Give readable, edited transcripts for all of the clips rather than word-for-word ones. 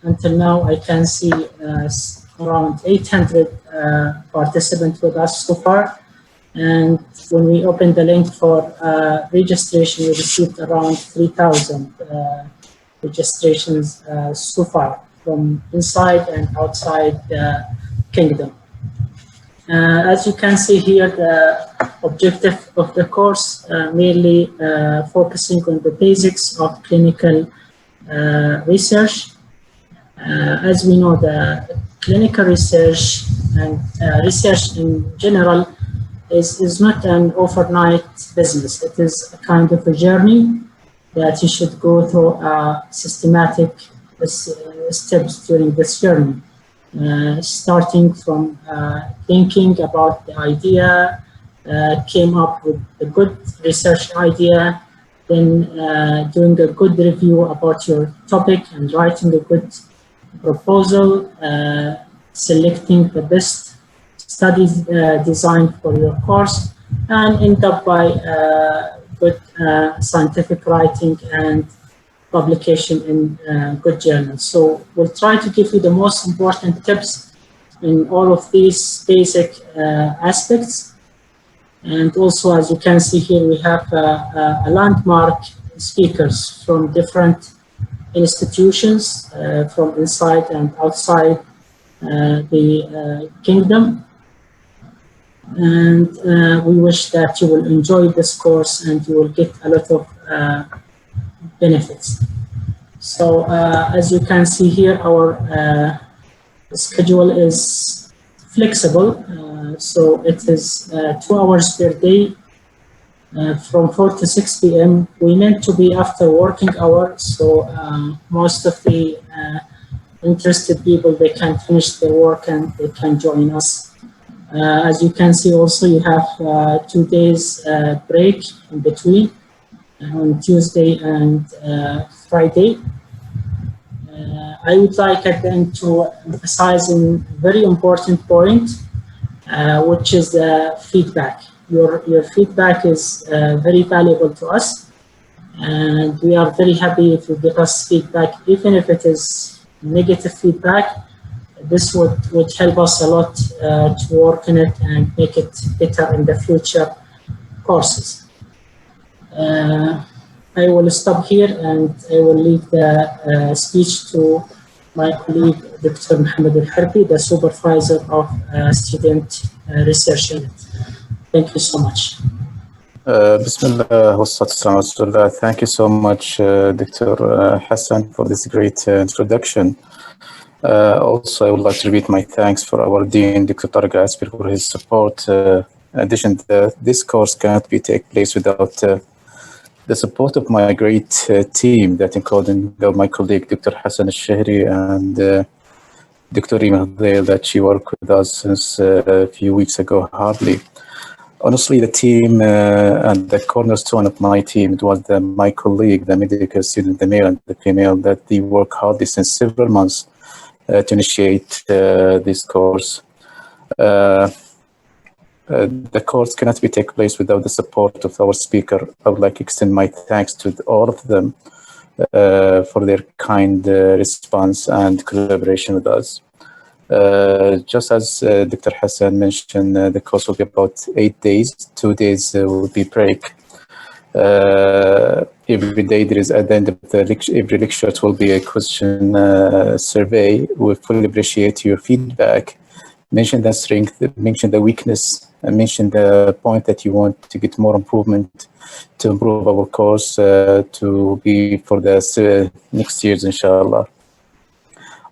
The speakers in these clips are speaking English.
until now, I can see around 800 participants with us so far. And when we opened the link for registration, we received around 3,000 registrations so far from inside and outside the kingdom. As you can see here, the objective of the course mainly focusing on the basics of clinical research. As we know, the clinical research and research in general is not an overnight business. It is a kind of a journey that you should go through systematic steps during this journey. Starting from thinking about the idea, came up with a good research idea, then doing a good review about your topic and writing a good proposal, selecting the best studies designed for your course, and end up by good scientific writing and publication in good journals. So we'll try to give you the most important tips in all of these basic aspects. And also, as you can see here, we have a landmark speakers from different institutions from inside and outside the kingdom. And we wish that you will enjoy this course and you will get a lot of benefits. So as you can see here, our schedule is flexible. So it is 2 hours per day from 4 to 6 p.m. We meant to be after working hours, so most of the interested people, they can finish their work and they can join us. As you can see also, you have 2 days break in between on Tuesday and Friday. I would like at the end to emphasize a very important point, which is feedback. Your feedback is very valuable to us, and we are very happy if you give us feedback, even if it is negative feedback. This would help us a lot to work on it and make it better in the future courses. I will stop here and I will leave the speech to my colleague, Dr. Mohammed Al-Harbi, the supervisor of Student Research Unit. Thank you so much. Bismillah. Thank you so much, Dr. Hassan, for this great introduction. Also, I would like to repeat my thanks for our Dean, Dr. Tariq Aspir, for his support. In addition, this course cannot take place without the support of my great team, that including my colleague, Dr. Hassan Al-Shahri and Dr. Rima Hdail, that she worked with us since a few weeks ago, hardly. Honestly, the team and the cornerstone of my team, it was my colleague, the medical student, the male and the female, that they work hardly since several months to initiate this course. The course cannot take place without the support of our speaker. I would like to extend my thanks to all of them for their kind response and collaboration with us. Just as Dr. Hassan mentioned, the course will be about 8 days. 2 days will be break. Every day there is, at the end of the lecture, every lecture it will be a question survey. We fully appreciate your feedback. Mention the strength, mention the weakness, and mention the point that you want to get more improvement to improve our course to be for the next years, inshallah.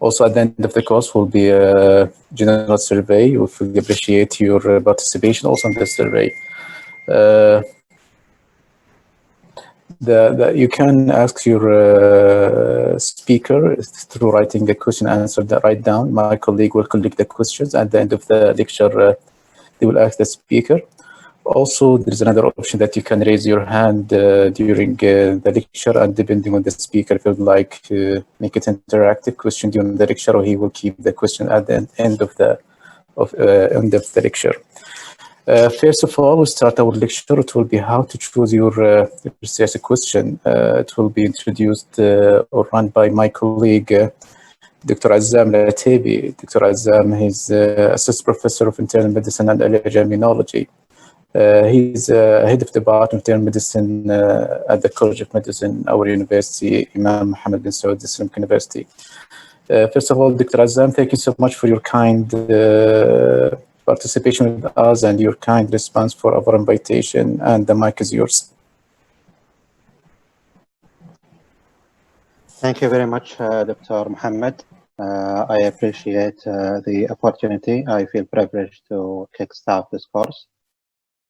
Also, at the end of the course will be a general survey. We fully appreciate your participation also in the survey. You can ask your speaker through writing the question and answer that right down. My colleague will collect the questions at the end of the lecture. They will ask the speaker. Also, there is another option that you can raise your hand during the lecture, and depending on the speaker, if you would like to make it interactive question during the lecture, or he will keep the question at the end of the lecture. First of all, we start our lecture. It will be how to choose your research question. It will be introduced or run by my colleague, Dr. Azzam Latibi. Dr. Azzam, he's Assistant Professor of Internal Medicine and Allergy Immunology. He's head of the Department of Internal Medicine at the College of Medicine, our university, Imam Mohammed bin Saud Islamic University. First of all, Dr. Azzam, thank you so much for your kind participation with us and your kind response for our invitation, and the mic is yours. Thank you very much, Dr. Mohammed. I appreciate the opportunity. I feel privileged to kickstart this course.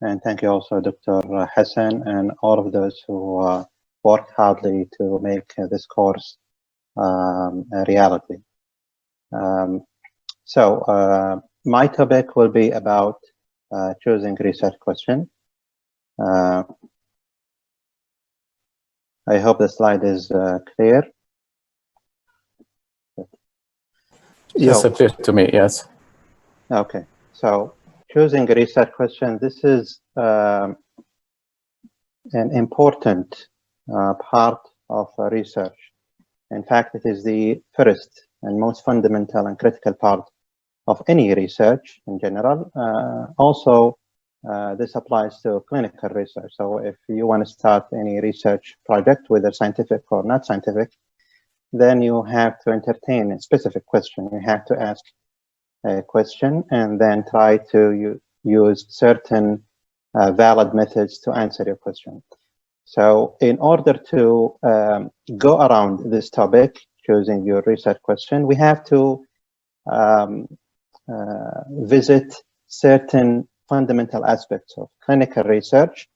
And thank you also, Dr. Hassan, and all of those who worked hardly to make this course a reality. My topic will be about choosing research question. I hope the slide is clear. Yes, appears to me, yes. Okay, so choosing a research question, this is an important part of research. In fact, it is the first and most fundamental and critical part of any research in general. This applies to clinical research. So if you want to start any research project, whether scientific or not scientific, then you have to entertain a specific question. You have to ask a question and then try to use certain valid methods to answer your question. So in order to go around this topic, choosing your research question, we have to visit certain fundamental aspects of clinical research.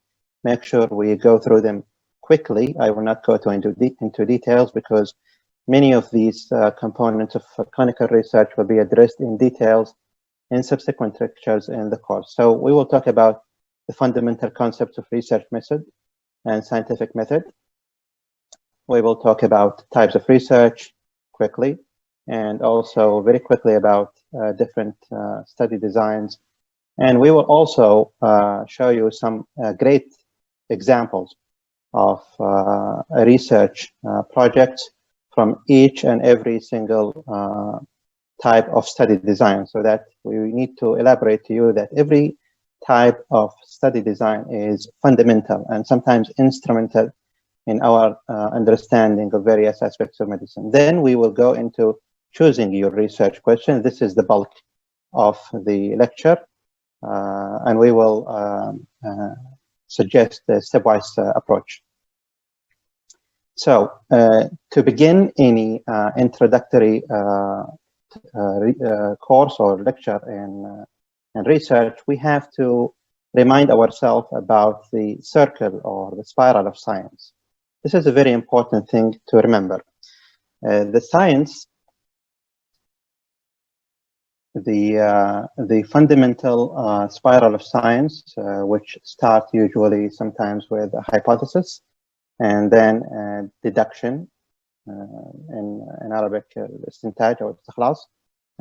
Make sure we go through them quickly. I will not go into details because many of these components of clinical research will be addressed in details in subsequent lectures in the course. So we will talk about the fundamental concepts of research method and scientific method. We will talk about types of research quickly, and also very quickly about different study designs. And we will also show you some great examples of research projects from each and every single type of study design, so that we need to elaborate to you that every type of study design is fundamental and sometimes instrumental in our understanding of various aspects of medicine. Then we will go into choosing your research question. This is the bulk of the lecture, and we will suggest a stepwise approach. So to begin any introductory course or lecture in research, we have to remind ourselves about the circle or the spiral of science. This is a very important thing to remember. The science, the fundamental spiral of science, which start usually sometimes with a hypothesis and then deduction, in Arabic, istintaj or istikhlas.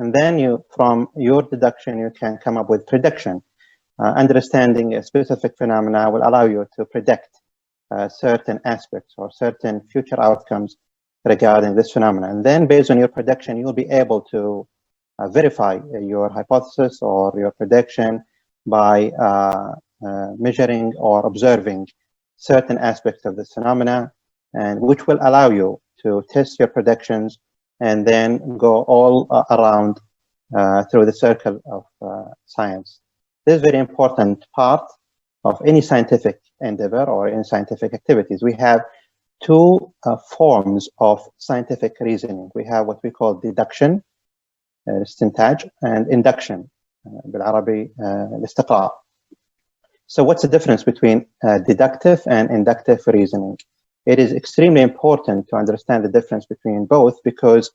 And then from your deduction, you can come up with prediction. Understanding a specific phenomena will allow you to predict certain aspects or certain future outcomes regarding this phenomenon. And then based on your prediction, you'll be able to verify your hypothesis or your prediction by measuring or observing certain aspects of this phenomena, and which will allow you to test your predictions and then go all around through the circle of science. This is a very important part of any scientific endeavor or in scientific activities. We have two forms of scientific reasoning. We have what we call deduction, istintaj, and induction, بالعربي الاستقراء. So what's the difference between deductive and inductive reasoning? It is extremely important to understand the difference between both, because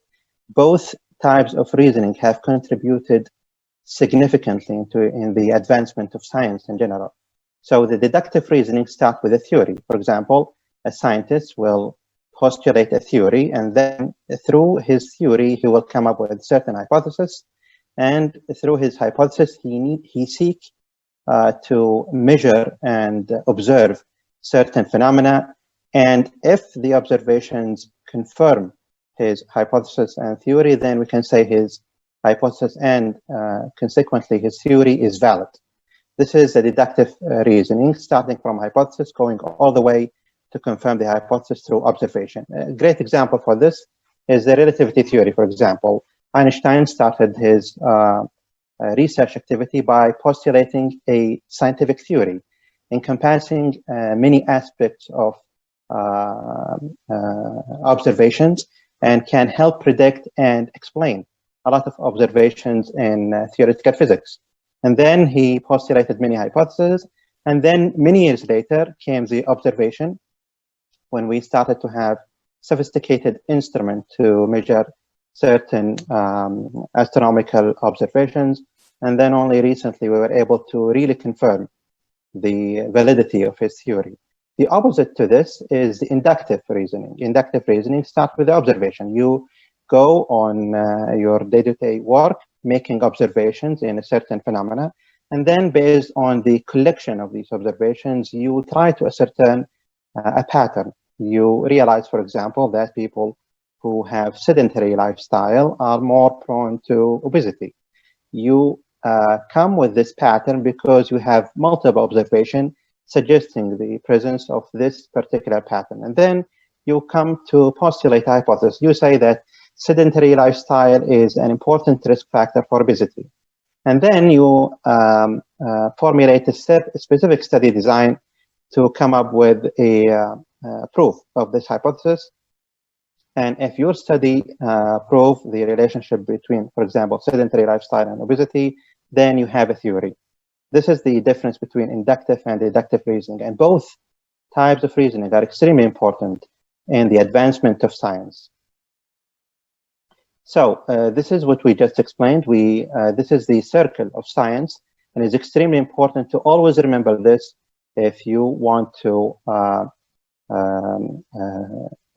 both types of reasoning have contributed significantly in the advancement of science in general. So the deductive reasoning starts with a theory. For example, a scientist will postulate a theory, and then through his theory, he will come up with a certain hypothesis. And through his hypothesis, he seeks to measure and observe certain phenomena. And if the observations confirm his hypothesis and theory, then we can say his hypothesis and consequently his theory is valid. This is a deductive reasoning, starting from hypothesis, going all the way to confirm the hypothesis through observation. A great example for this is the relativity theory, for example. Einstein started his research activity by postulating a scientific theory encompassing many aspects of observations and can help predict and explain a lot of observations in theoretical physics. And then he postulated many hypotheses. And then many years later came the observation, when we started to have sophisticated instruments to measure certain astronomical observations. And then only recently we were able to really confirm the validity of his theory. The opposite to this is the inductive reasoning. Inductive reasoning starts with the observation. You go on your day-to-day work, making observations in a certain phenomena, and then based on the collection of these observations, you try to ascertain a pattern. You realize, for example, that people who have sedentary lifestyle are more prone to obesity. You come with this pattern because you have multiple observations suggesting the presence of this particular pattern. And then you come to postulate a hypothesis. You say that sedentary lifestyle is an important risk factor for obesity. And then you formulate a specific study design to come up with a proof of this hypothesis. And if your study proves the relationship between, for example, sedentary lifestyle and obesity, then you have a theory. This is the difference between inductive and deductive reasoning. And both types of reasoning are extremely important in the advancement of science. So this is what we just explained. This is the circle of science, and it's extremely important to always remember this if you want to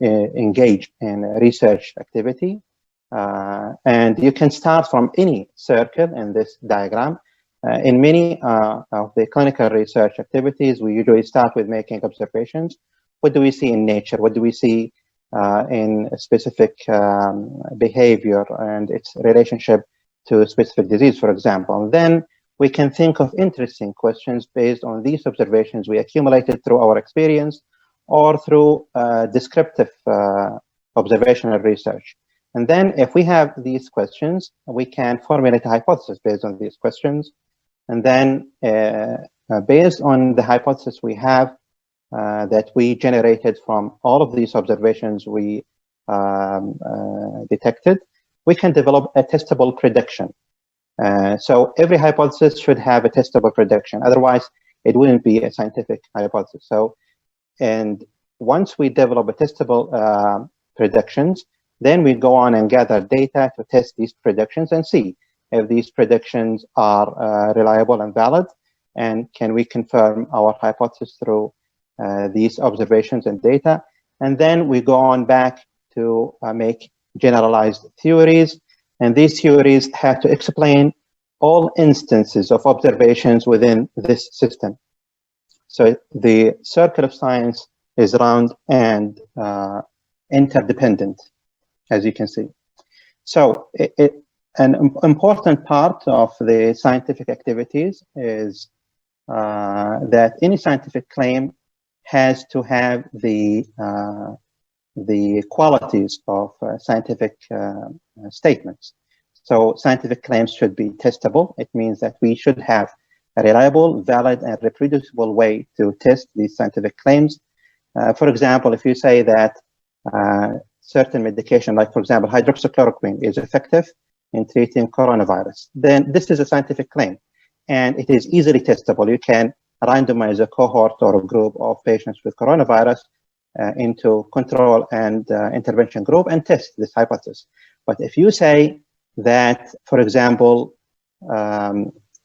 engage in research activity. And you can start from any circle in this diagram. In many of the clinical research activities, we usually start with making observations. What do we see in nature? What do we see in specific behavior and its relationship to a specific disease, for example? And then we can think of interesting questions based on these observations we accumulated through our experience or through descriptive observational research. And then if we have these questions, we can formulate a hypothesis based on these questions. And then based on the hypothesis we have that we generated from all of these observations we detected, we can develop a testable prediction. So every hypothesis should have a testable prediction. Otherwise, it wouldn't be a scientific hypothesis. So, and once we develop a testable predictions, then we go on and gather data to test these predictions and see if these predictions are reliable and valid, and can we confirm our hypothesis through these observations and data. And then we go on back to make generalized theories, and these theories have to explain all instances of observations within this system. So the circle of science is round and interdependent, as you can see. So an important part of the scientific activities is that any scientific claim has to have the qualities of scientific statements. So scientific claims should be testable. It means that we should have a reliable, valid, and reproducible way to test these scientific claims. For example, if you say that certain medication, like for example, hydroxychloroquine is effective in treating coronavirus, then this is a scientific claim, and it is easily testable. You can randomize a cohort or a group of patients with coronavirus into control and intervention group and test this hypothesis. But if you say that, for example,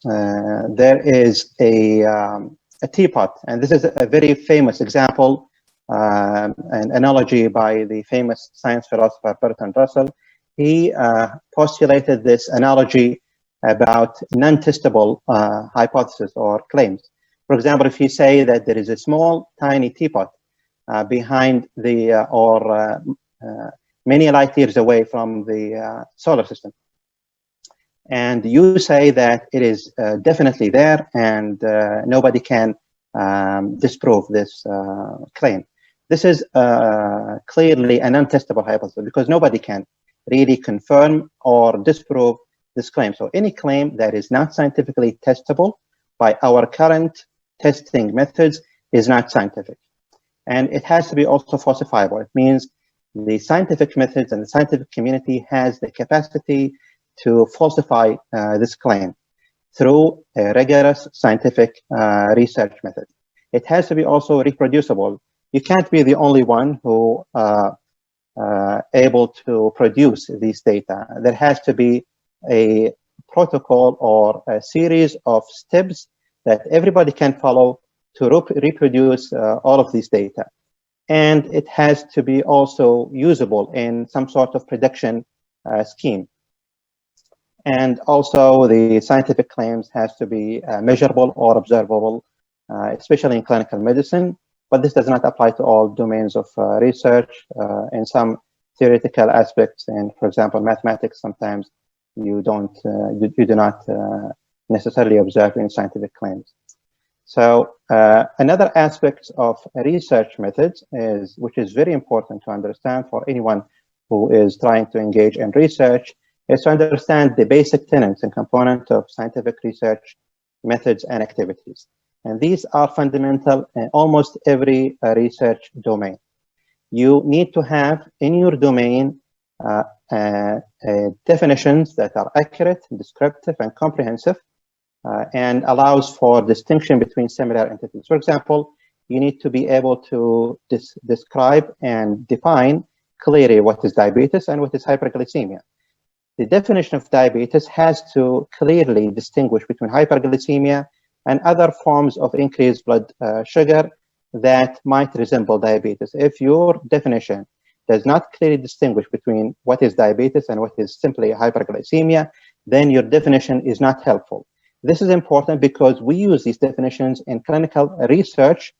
there is a teapot, and this is a very famous example, an analogy by the famous science philosopher Bertrand Russell. He postulated this analogy about non-testable hypotheses or claims. For example, if you say that there is a small, tiny teapot behind the many light years away from the solar system. And you say that it is definitely there, and nobody can disprove this claim. This is clearly an untestable hypothesis because nobody can really confirm or disprove this claim. So any claim that is not scientifically testable by our current testing methods is not scientific. And it has to be also falsifiable. It means the scientific methods and the scientific community has the capacity to falsify this claim through a rigorous scientific research method. It has to be also reproducible. You can't be the only one who able to produce these data. There has to be a protocol or a series of steps that everybody can follow to reproduce all of these data. And it has to be also usable in some sort of prediction scheme. And also the scientific claims has to be measurable or observable, especially in clinical medicine. But this does not apply to all domains of research. In some theoretical aspects, and for example, mathematics, sometimes you do not necessarily observe in scientific claims. So another aspect of research methods is, which is very important to understand for anyone who is trying to engage in research, is to understand the basic tenets and components of scientific research methods and activities. And these are fundamental in almost every research domain. You need to have in your domain definitions that are accurate, descriptive, and comprehensive, and allows for distinction between similar entities. For example, you need to be able to describe and define clearly what is diabetes and what is hyperglycemia. The definition of diabetes has to clearly distinguish between hyperglycemia and other forms of increased blood sugar that might resemble diabetes. If your definition does not clearly distinguish between what is diabetes and what is simply hyperglycemia, then your definition is not helpful. This is important because we use these definitions in clinical research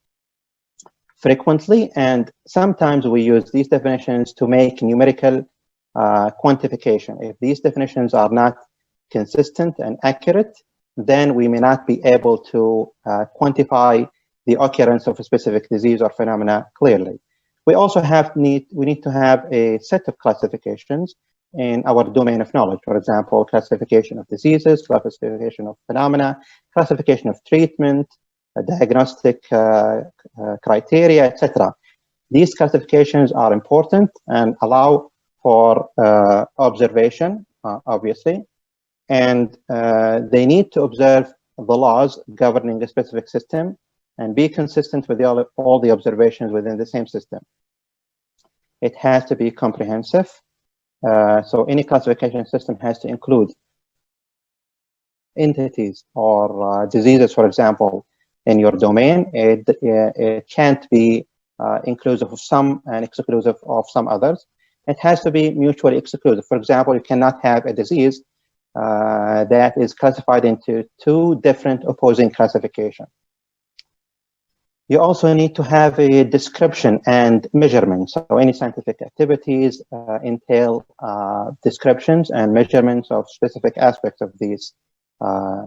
frequently, and sometimes we use these definitions to make numerical quantification. If these definitions are not consistent and accurate, then we may not be able to quantify the occurrence of a specific disease or phenomena clearly. We also need to have a set of classifications in our domain of knowledge. For example, classification of diseases, classification of phenomena, classification of treatment, diagnostic criteria, etc. These classifications are important and allow for observation, obviously, and they need to observe the laws governing a specific system and be consistent with all the observations within the same system. It has to be comprehensive. So any classification system has to include entities or diseases, for example, in your domain. It can't be inclusive of some and exclusive of some others. It has to be mutually exclusive. For example, you cannot have a disease that is classified into two different opposing classifications. You also need to have a description and measurement. So any scientific activities entail descriptions and measurements of specific aspects of these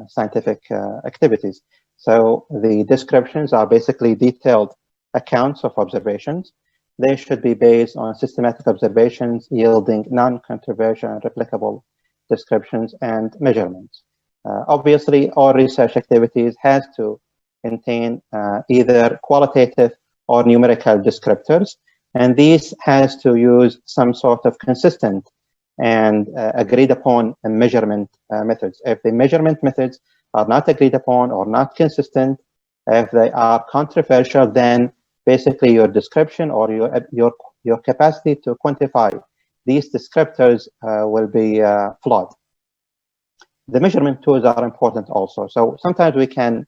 scientific activities. So the descriptions are basically detailed accounts of observations. They should be based on systematic observations yielding non-controversial and replicable descriptions and measurements. Obviously, all research activities has to contain either qualitative or numerical descriptors, and these has to use some sort of consistent and agreed upon measurement methods. If the measurement methods are not agreed upon or not consistent, if they are controversial, then basically your description or your capacity to quantify these descriptors will be flawed. The measurement tools are important also. So sometimes we can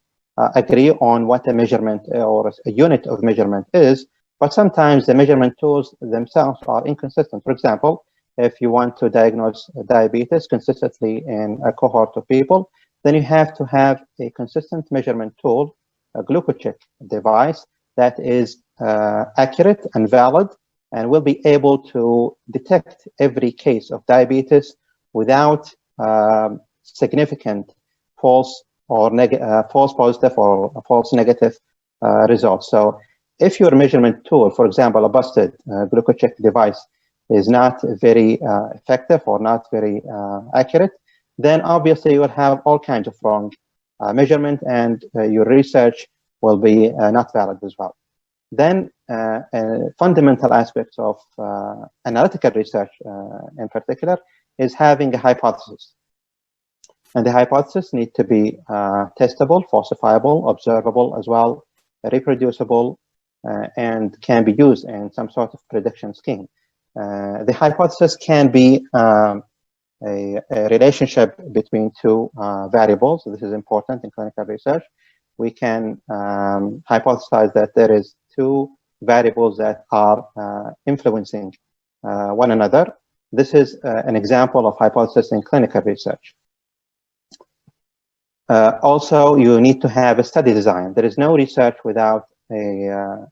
agree on what a measurement or a unit of measurement is, but sometimes the measurement tools themselves are inconsistent. For example, if you want to diagnose diabetes consistently in a cohort of people, then you have to have a consistent measurement tool, a GlucoCheck device that is accurate and valid and we'll be able to detect every case of diabetes without significant false positive or false negative results. So if your measurement tool, for example, a busted GlucoCheck device, is not very effective or not very accurate, then obviously you will have all kinds of wrong measurement, and your research will be not valid as well. Then fundamental aspects of analytical research in particular is having a hypothesis. And the hypothesis need to be testable, falsifiable, observable as well, reproducible, and can be used in some sort of prediction scheme. The hypothesis can be a relationship between two variables. This is important in clinical research. We can hypothesize that there is two variables that are influencing one another. This is an example of hypothesis in clinical research. Also, you need to have a study design. There is no research without a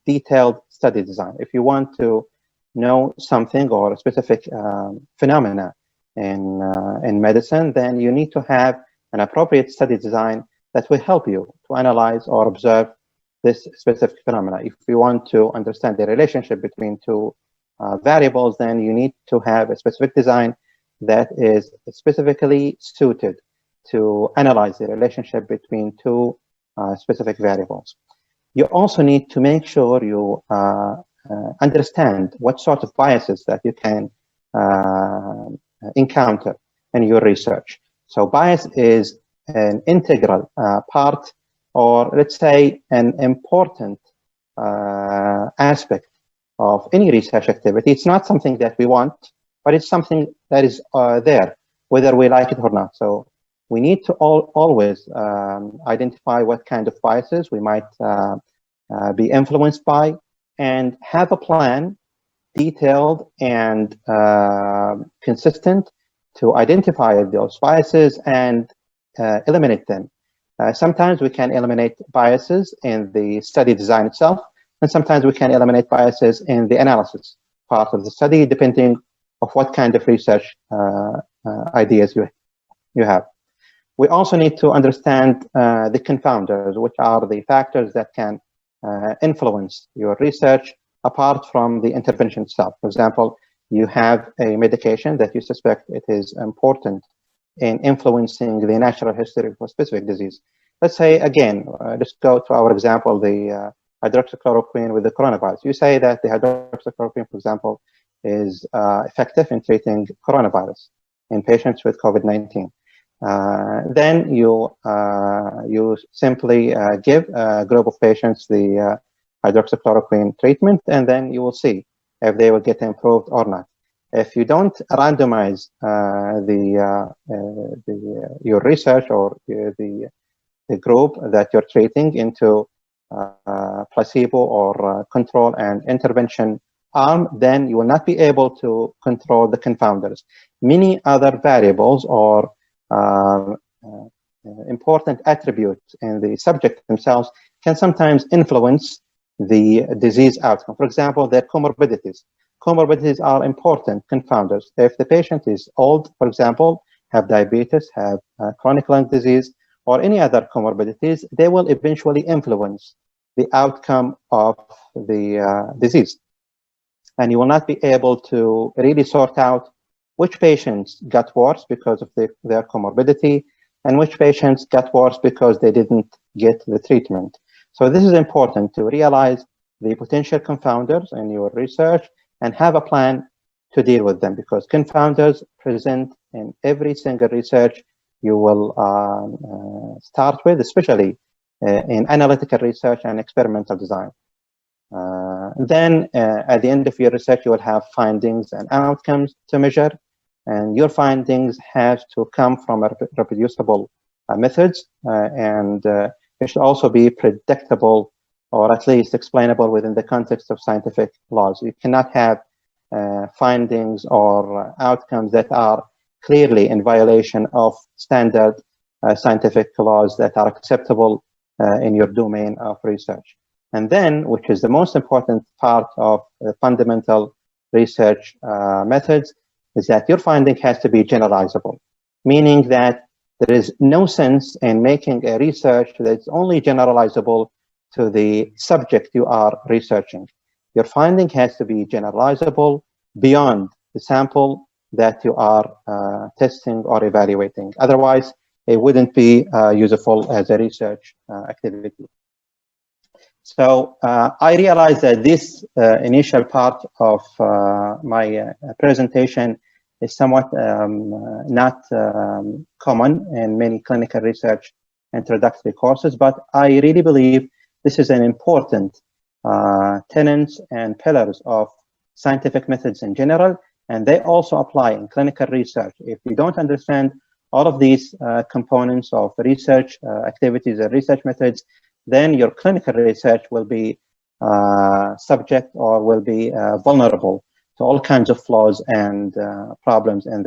detailed study design. If you want to know something or a specific phenomena in medicine, then you need to have an appropriate study design that will help you to analyze or observe this specific phenomena. If you want to understand the relationship between two variables, then you need to have a specific design that is specifically suited to analyze the relationship between two specific variables. You also need to make sure you understand what sort of biases that you can encounter in your research. So bias is an integral part, or let's say an important aspect of any research activity. It's not something that we want, but it's something that is there, whether we like it or not. So we need to always identify what kind of biases we might be influenced by, and have a plan, detailed and consistent, to identify those biases and eliminate them. Sometimes we can eliminate biases in the study design itself, and sometimes we can eliminate biases in the analysis part of the study, depending on what kind of research ideas you have. We also need to understand the confounders, which are the factors that can influence your research apart from the intervention itself. For example, you have a medication that you suspect it is important in influencing the natural history of a specific disease. Let's say, again, let's go to our example, the hydroxychloroquine with the coronavirus. You say that the hydroxychloroquine, for example, is effective in treating coronavirus in patients with COVID-19. Then you simply give a group of patients the hydroxychloroquine treatment, and then you will see if they will get improved or not. If you don't randomize your research or the group that you're treating into placebo or control and intervention arm, then you will not be able to control the confounders. Many other variables or important attributes in the subject themselves can sometimes influence the disease outcome. For example, their comorbidities. Comorbidities are important confounders. If the patient is old, for example, have diabetes, have chronic lung disease, or any other comorbidities, they will eventually influence the outcome of the disease. And you will not be able to really sort out which patients got worse because of their comorbidity, and which patients got worse because they didn't get the treatment. So this is important to realize the potential confounders in your research and have a plan to deal with them, because confounders present in every single research you will start with, especially in analytical research and experimental design. Then at the end of your research, you will have findings and outcomes to measure, and your findings have to come from reproducible methods, and it should also be predictable, or at least explainable within the context of scientific laws. You cannot have findings or outcomes that are clearly in violation of standard scientific laws that are acceptable in your domain of research. And then, which is the most important part of the fundamental research methods, is that your finding has to be generalizable, meaning that there is no sense in making a research that's only generalizable to the subject you are researching. Your finding has to be generalizable beyond the sample that you are testing or evaluating. Otherwise, it wouldn't be useful as a research activity. So I realized that this initial part of my presentation is somewhat not common in many clinical research introductory courses, but I really believe this is an important tenets and pillars of scientific methods in general, and they also apply in clinical research. If you don't understand all of these components of research activities and research methods, then your clinical research will be subject or will be vulnerable to all kinds of flaws and problems in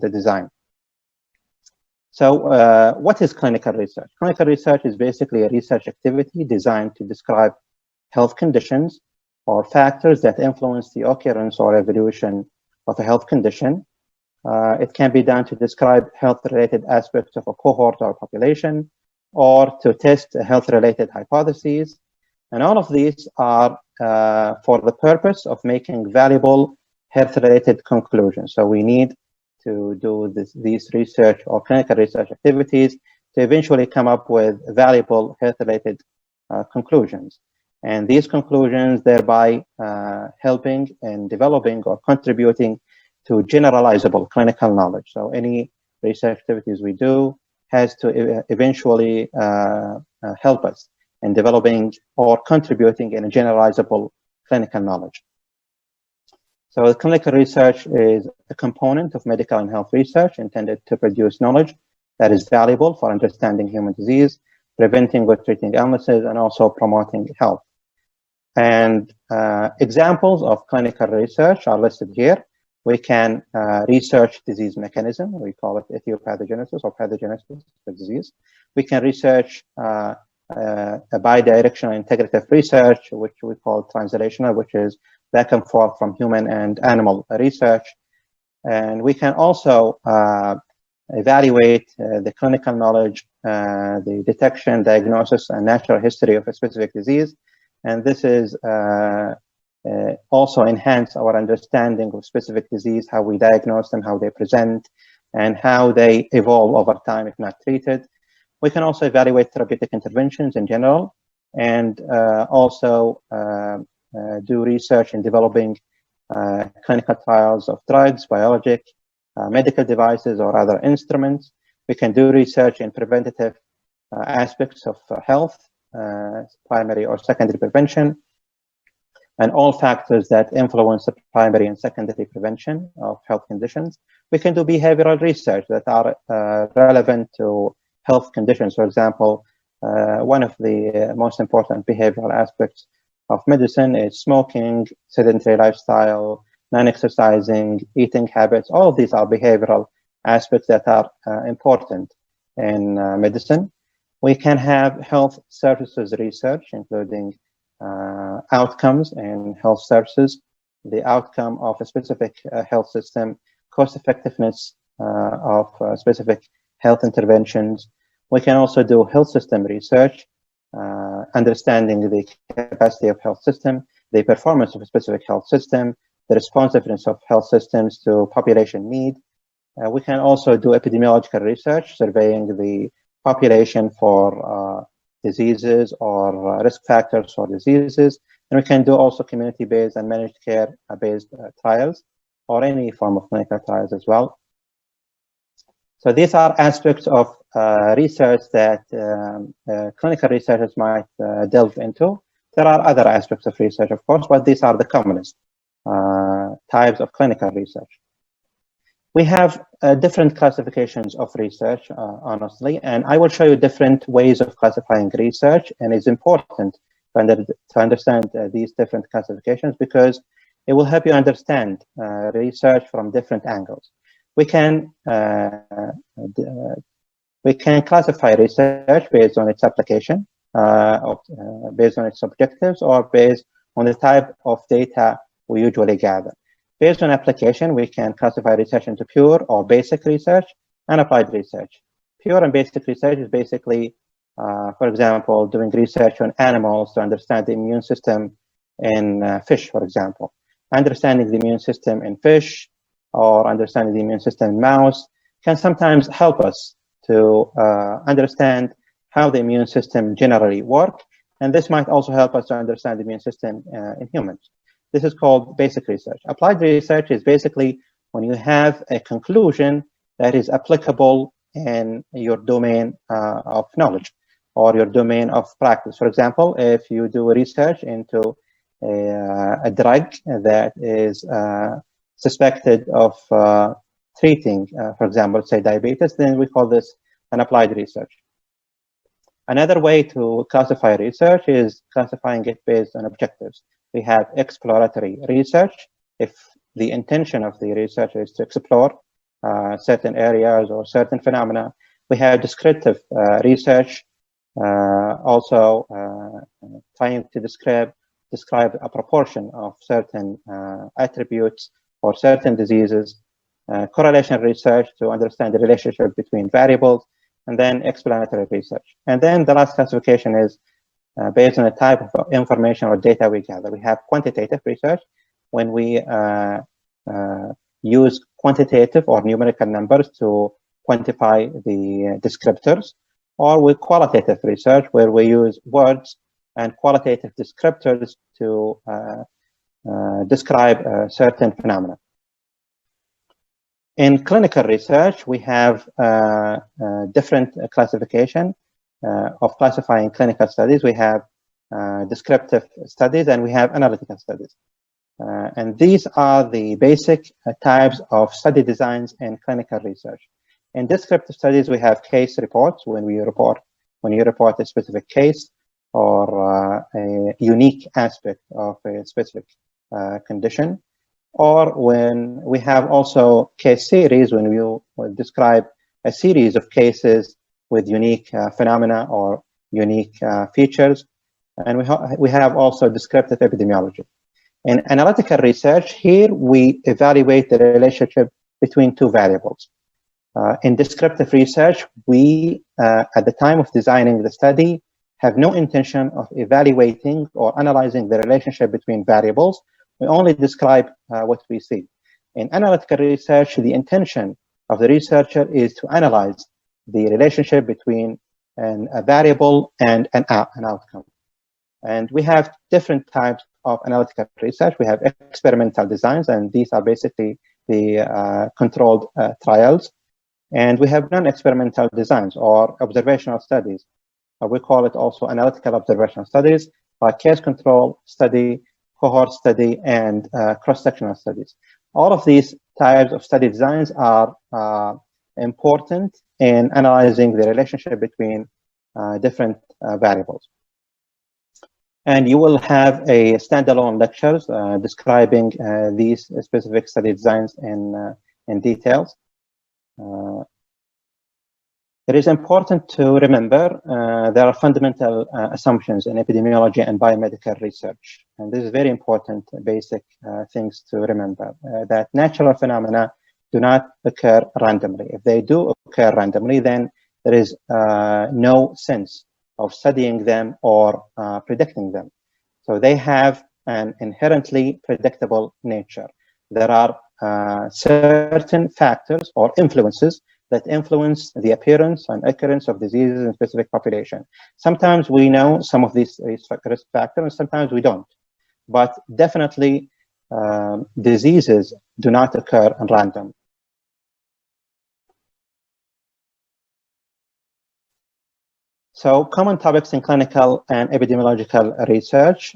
the design. So what is clinical research? Clinical research is basically a research activity designed to describe health conditions or factors that influence the occurrence or evolution of a health condition. It can be done to describe health-related aspects of a cohort or population, or to test health-related hypotheses. And all of these are for the purpose of making valuable health-related conclusions. So we need to do these research or clinical research activities to eventually come up with valuable health-related conclusions. And these conclusions thereby helping in developing or contributing to generalizable clinical knowledge. So any research activities we do has to eventually help us in developing or contributing in a generalizable clinical knowledge. So clinical research is a component of medical and health research intended to produce knowledge that is valuable for understanding human disease, preventing or treating illnesses, and also promoting health. And examples of clinical research are listed here. We can research disease mechanism. We call it etiopathogenesis or pathogenesis of disease. We can research a bidirectional integrative research, which we call translational, which is back and forth from human and animal research. And we can also evaluate the clinical knowledge, the detection, diagnosis, and natural history of a specific disease. And this is also enhance our understanding of specific disease, how we diagnose them, how they present, and how they evolve over time if not treated. We can also evaluate therapeutic interventions in general, and also do research in developing clinical trials of drugs, biologic, medical devices, or other instruments. We can do research in preventative aspects of health, primary or secondary prevention, and all factors that influence the primary and secondary prevention of health conditions. We can do behavioral research that are relevant to health conditions. For example, one of the most important behavioral aspects of medicine is smoking, sedentary lifestyle, non-exercising, eating habits. All of these are behavioral aspects that are important in medicine. We can have health services research, including outcomes in health services, the outcome of a specific health system, cost effectiveness of specific health interventions. We can also do health system research, understanding the capacity of health system, the performance of a specific health system, the responsiveness of health systems to population need. We can also do epidemiological research, surveying the population for diseases or risk factors for diseases. And we can do also community-based and managed care-based trials, or any form of clinical trials as well. So these are aspects of research that clinical researchers might delve into. There are other aspects of research, of course, but these are the commonest types of clinical research. We have different classifications of research, honestly, and I will show you different ways of classifying research, and it's important to understand these different classifications because it will help you understand research from different angles. We can classify research based on its application. based on its objectives or based on the type of data we usually gather. Based on application, we can classify research into pure or basic research and applied research. Pure and basic research is basically, for example, doing research on animals to understand the immune system in fish, for example. Understanding the immune system in fish or understanding the immune system in mouse can sometimes help us to understand how the immune system generally works, and this might also help us to understand the immune system in humans. This is called basic research. Applied research is basically when you have a conclusion that is applicable in your domain of knowledge or your domain of practice. For example, if you do research into a drug that is suspected of treating, for example, say diabetes, then we call this an applied research. Another way to classify research is classifying it based on objectives. We have exploratory research, if the intention of the researcher is to explore certain areas or certain phenomena. We have descriptive research, also trying to describe a proportion of certain attributes or certain diseases. Correlation research to understand the relationship between variables, and then explanatory research. And then the last classification is based on the type of information or data we gather. We have quantitative research when we use quantitative or numerical numbers to quantify the descriptors, or with qualitative research where we use words and qualitative descriptors to describe certain phenomena. In clinical research, we have different classification of classifying clinical studies. We have descriptive studies and we have analytical studies. And these are the basic types of study designs in clinical research. In descriptive studies, we have case reports when you report a specific case or a unique aspect of a specific condition. Or when we have also case series, when you describe a series of cases with unique phenomena or unique features. And we have also descriptive epidemiology. In analytical research, here we evaluate the relationship between two variables. In descriptive research, we, at the time of designing the study, have no intention of evaluating or analyzing the relationship between variables. We only describe what we see. In analytical research, the intention of the researcher is to analyze the relationship between a variable and an outcome. And we have different types of analytical research. We have experimental designs, and these are basically the controlled trials. And we have non-experimental designs or observational studies. We call it also analytical observational studies, like case control study, cohort study, and cross-sectional studies. All of these types of study designs are important in analyzing the relationship between different variables. And you will have a standalone lectures describing these specific study designs in details. It is important to remember there are fundamental assumptions in epidemiology and biomedical research. And this is very important, basic things to remember, that natural phenomena do not occur randomly. If they do occur randomly, then there is no sense of studying them or predicting them. So they have an inherently predictable nature. There are certain factors or influences that influence the appearance and occurrence of diseases in specific population. Sometimes we know some of these risk factors, and sometimes we don't. But definitely, diseases do not occur at random. So common topics in clinical and epidemiological research.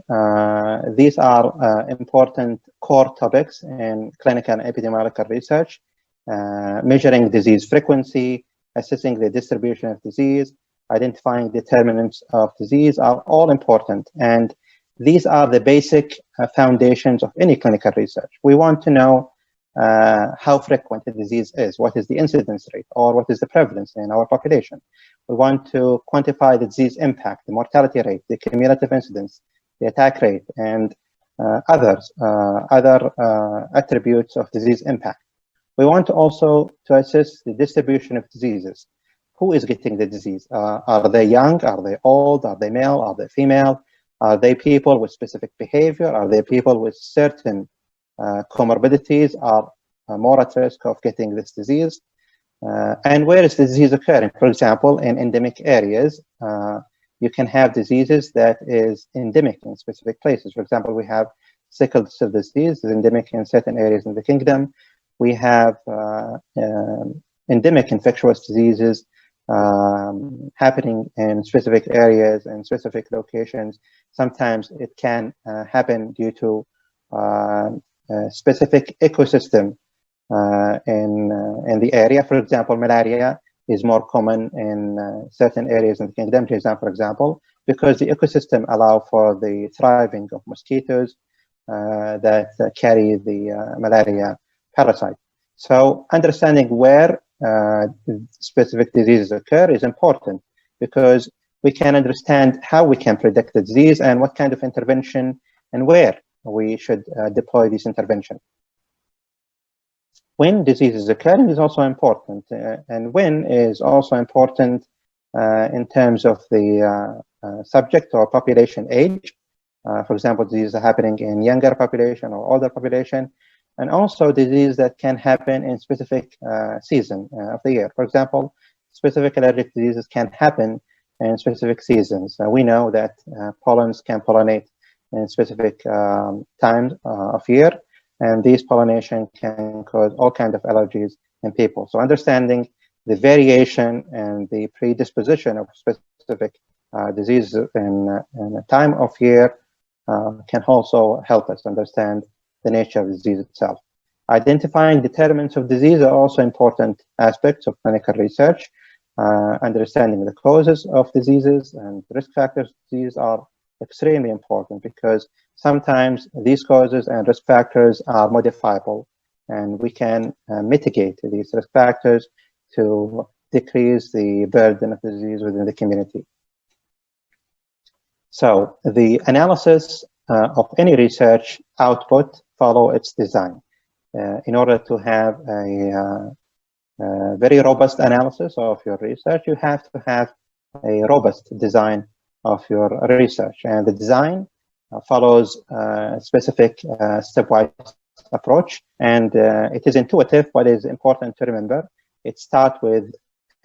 These are important core topics in clinical and epidemiological research. Measuring disease frequency, assessing the distribution of disease, identifying determinants of disease are all important. And these are the basic foundations of any clinical research. We want to know how frequent the disease is, what is the incidence rate, or what is the prevalence in our population. We want to quantify the disease impact, the mortality rate, the cumulative incidence, the attack rate, and other attributes of disease impact. We want also to assess the distribution of diseases. Who is getting the disease? Are they young? Are they old? Are they male? Are they female? Are they people with specific behavior? Are they people with certain comorbidities are more at risk of getting this disease? And where is the disease occurring? For example, in endemic areas, you can have diseases that is endemic in specific places. For example, we have sickle cell disease is endemic in certain areas in the kingdom. We have endemic infectious diseases happening in specific areas and specific locations. Sometimes it can happen due to specific ecosystem in the area. For example, malaria is more common in certain areas in the kingdom, for example, because the ecosystem allow for the thriving of mosquitoes that carry the malaria parasite. So understanding where specific diseases occur is important, because we can understand how we can predict the disease and what kind of intervention and where we should deploy this intervention. When disease is occurring is also important, and when is also important in terms of the subject or population age. For example, diseases are happening in younger population or older population, and also disease that can happen in specific season of the year. For example, specific allergic diseases can happen in specific seasons. We know that pollens can pollinate in specific times of year, and these pollination can cause all kinds of allergies in people. So understanding the variation and the predisposition of specific diseases in a time of year can also help us understand the nature of the disease itself. Identifying determinants of disease are also important aspects of clinical research. Understanding the causes of diseases and risk factors of disease are extremely important, because sometimes these causes and risk factors are modifiable, and we can mitigate these risk factors to decrease the burden of disease within the community. So the analysis of any research output follow its design. In order to have a very robust analysis of your research, you have to have a robust design of your research, and the design follows a specific stepwise approach, and it is intuitive. What is important to remember, it starts with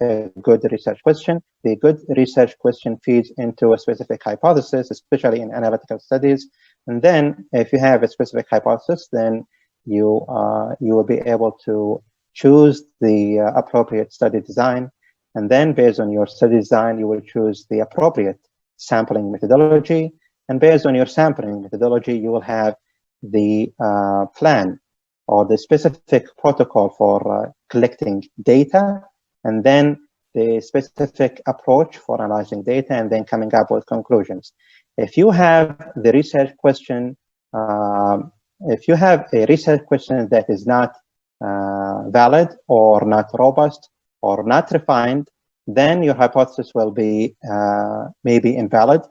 a good research question. The good research question feeds into a specific hypothesis, especially in analytical studies, and then if you have a specific hypothesis, then you will be able to choose the appropriate study design, and then based on your study design, you will choose the appropriate sampling methodology, and based on your sampling methodology, you will have the plan or the specific protocol for collecting data, and then the specific approach for analyzing data, and then coming up with conclusions. If you have the research question, if you have a research question that is not valid or not robust or not refined, then your hypothesis will be maybe invalid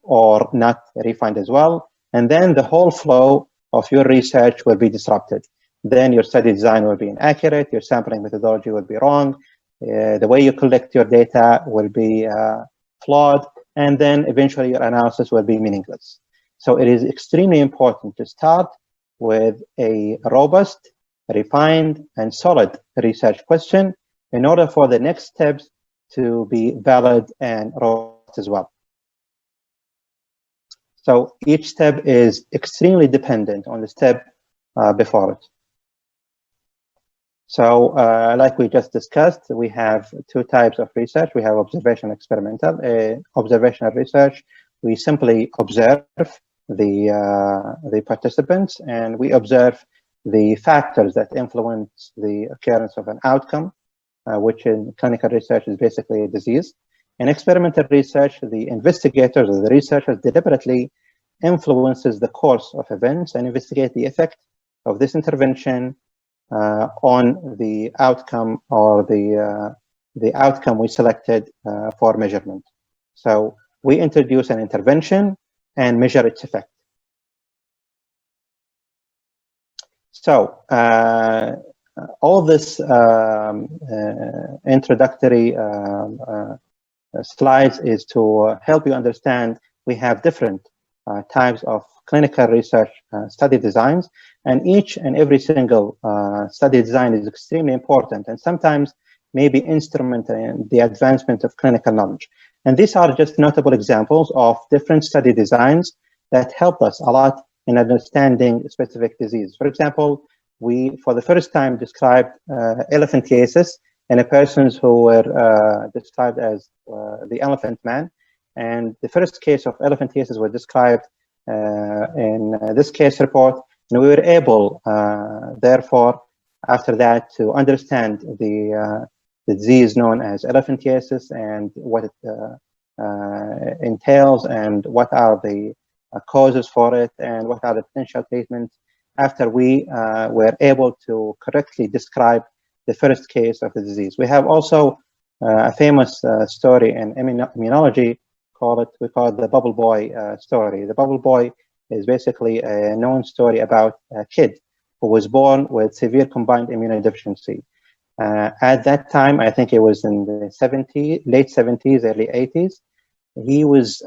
or not refined as well. And then the whole flow of your research will be disrupted. Then your study design will be inaccurate, your sampling methodology will be wrong, the way you collect your data will be flawed, and then eventually your analysis will be meaningless. So it is extremely important to start with a robust, refined, and solid research question in order for the next steps to be valid and robust as well. So each step is extremely dependent on the step before it. So like we just discussed, we have two types of research. We have observational experimental. Observational research, we simply observe the participants, and we observe the factors that influence the occurrence of an outcome, which in clinical research is basically a disease. In experimental research, the investigators or the researchers deliberately influences the course of events and investigate the effect of this intervention on the outcome or the outcome we selected for measurement. So we introduce an intervention and measure its effect. So all this introductory slides is to help you understand we have different types of clinical research study designs, and each and every single study design is extremely important and sometimes may be instrumental in the advancement of clinical knowledge. And these are just notable examples of different study designs that help us a lot in understanding specific disease. For example, we, for the first time, described elephantiasis in a persons who were described as the elephant man. And the first case of elephantiasis was described in this case report. And we were able, therefore, after that, to understand the disease known as elephantiasis and what it entails and what are the causes for it and what are the potential treatments after we were able to correctly describe the first case of the disease. We have also a famous story in immunology, we call it the bubble boy story. The bubble boy is basically a known story about a kid who was born with severe combined immunodeficiency. At that time, I think it was in the late 70s, early 80s, he was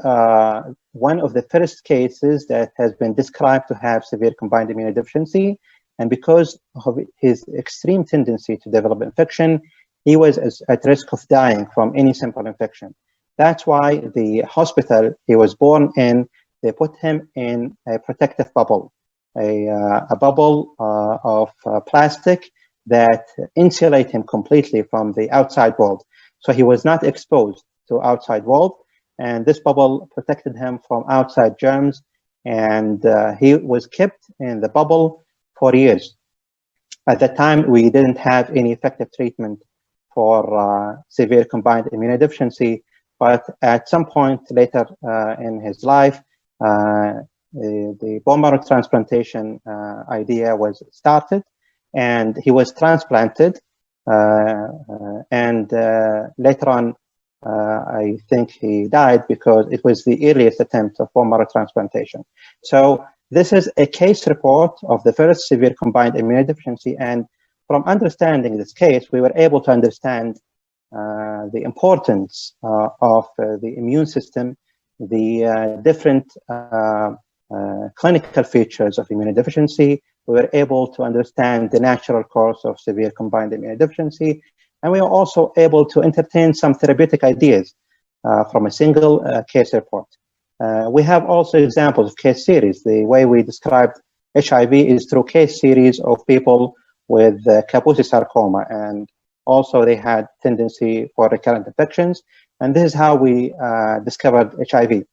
one of the first cases that has been described to have severe combined immunodeficiency. And because of his extreme tendency to develop infection, he was at risk of dying from any simple infection. That's why the hospital he was born in, they put him in a protective bubble, a bubble of plastic that insulate him completely from the outside world. So he was not exposed to outside world. And this bubble protected him from outside germs. And he was kept in the bubble for years. At that time, we didn't have any effective treatment for severe combined immunodeficiency. But at some point later in his life, the bone marrow transplantation idea was started, and he was transplanted. And later on, I think he died because it was the earliest attempt of bone marrow transplantation. So this is a case report of the first severe combined immunodeficiency. And from understanding this case, we were able to understand the importance of the immune system, the different clinical features of immunodeficiency. We were able to understand the natural course of severe combined immunodeficiency. And we were also able to entertain some therapeutic ideas from a single case report. We have also examples of case series. The way we described HIV is through case series of people with Kaposi sarcoma, and also they had tendency for recurrent infections. And this is how we discovered HIV.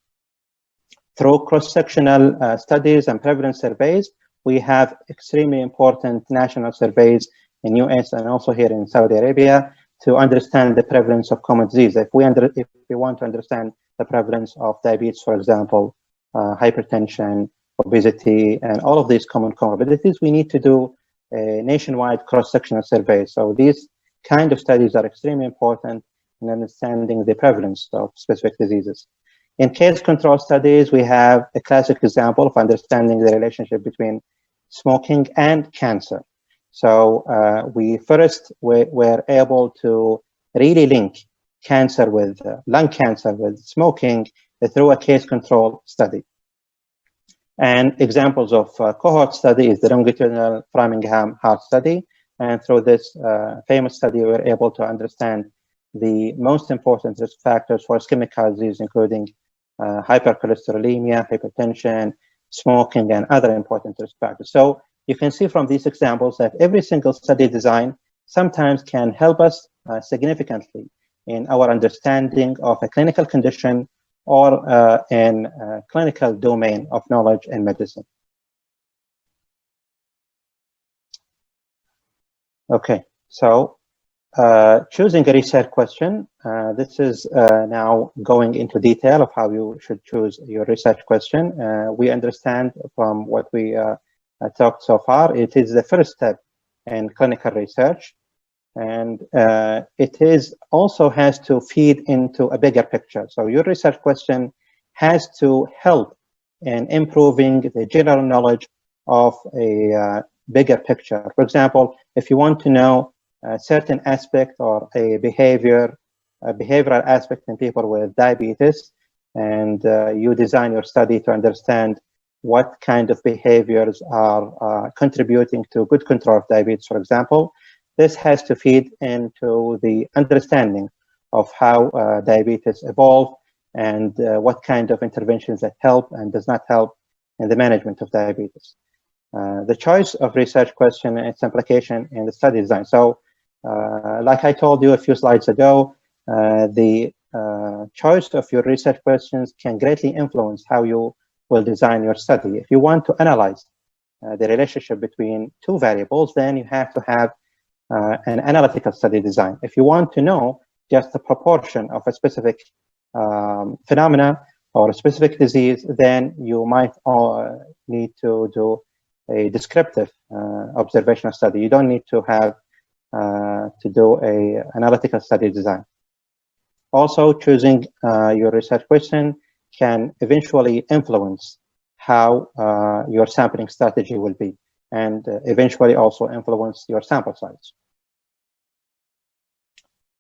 Through cross-sectional studies and prevalence surveys, we have extremely important national surveys in US and also here in Saudi Arabia to understand the prevalence of common disease. If we want to understand the prevalence of diabetes, for example, hypertension, obesity, and all of these common comorbidities, we need to do a nationwide cross-sectional survey. So these kind of studies are extremely important in understanding the prevalence of specific diseases. In case control studies, we have a classic example of understanding the relationship between smoking and cancer. So we first were able to really link cancer with lung cancer with smoking through a case control study. And examples of cohort study is the longitudinal Framingham heart study. And through this famous study, we were able to understand the most important risk factors for ischemic heart disease, including hypercholesterolemia, hypertension, smoking, and other important risk factors. So you can see from these examples that every single study design sometimes can help us significantly in our understanding of a clinical condition or in a clinical domain of knowledge in medicine. Okay, so choosing a research question. This is now going into detail of how you should choose your research question. We understand from what we talked so far, it is the first step and clinical research. And it is also has to feed into a bigger picture. So your research question has to help in improving the general knowledge of a bigger picture. For example, if you want to know a certain aspect or a behavioral aspect in people with diabetes, and you design your study to understand what kind of behaviors are contributing to good control of diabetes, for example, this has to feed into the understanding of how diabetes evolve and what kind of interventions that help and does not help in the management of diabetes. The choice of research question and its implication in the study design. So, like I told you a few slides ago, the choice of your research questions can greatly influence how you will design your study. If you want to analyze the relationship between two variables, then you have to have an analytical study design. If you want to know just the proportion of a specific phenomena or a specific disease, then you might need to do a descriptive observational study. You don't need to have to do a analytical study design. Also, choosing your research question can eventually influence how your sampling strategy will be, and eventually also influence your sample size.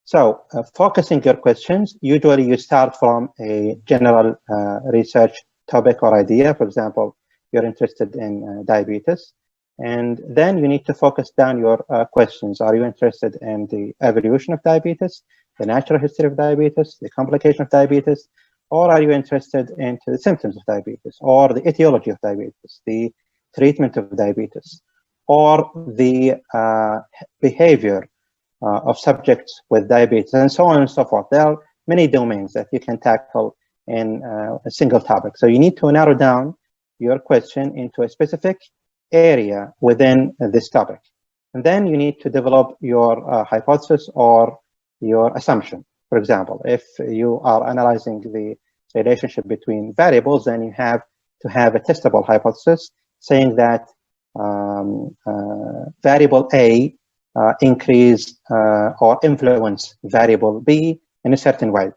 So, focusing your questions, usually you start from a general research topic or idea. For example, you're interested in diabetes, and then you need to focus down your questions. Are you interested in the evolution of diabetes, the natural history of diabetes, the complication of diabetes, or are you interested into the symptoms of diabetes, or the etiology of diabetes, the treatment of diabetes, or the behavior of subjects with diabetes, and so on and so forth. There are many domains that you can tackle in a single topic. So you need to narrow down your question into a specific area within this topic. And then you need to develop your hypothesis or your assumption. For example, if you are analyzing the relationship between variables, then you have to have a testable hypothesis saying that variable A increase or influence variable B in a certain way,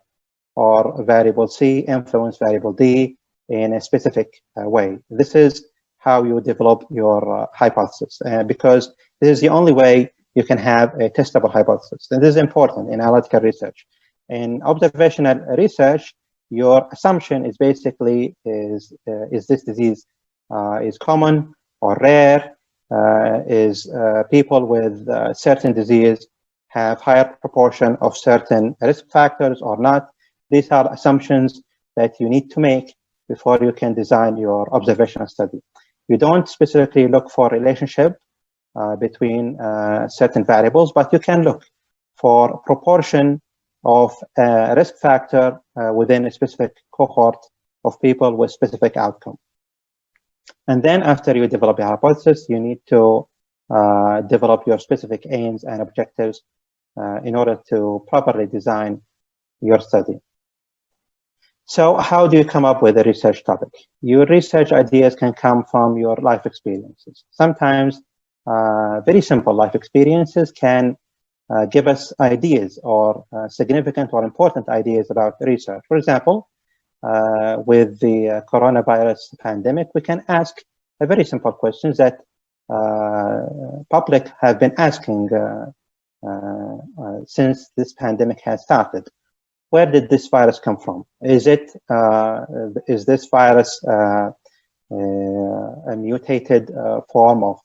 or variable C influence variable D in a specific way. This is how you develop your hypothesis, because this is the only way you can have a testable hypothesis. And this is important in analytical research. In observational research, your assumption is basically is this disease is common or rare? Is people with certain disease have higher proportion of certain risk factors or not? These are assumptions that you need to make before you can design your observational study. You don't specifically look for relationship between certain variables, but you can look for proportion of risk factor within a specific cohort of people with specific outcome. And then after you develop your hypothesis, you need to develop your specific aims and objectives in order to properly design your study. So how do you come up with a research topic? Your research ideas can come from your life experiences. Sometimes very simple life experiences can give us ideas or significant or important ideas about research. For example, with the coronavirus pandemic, we can ask a very simple questions that public have been asking since this pandemic has started. Where did this virus come from? Is this virus a mutated form of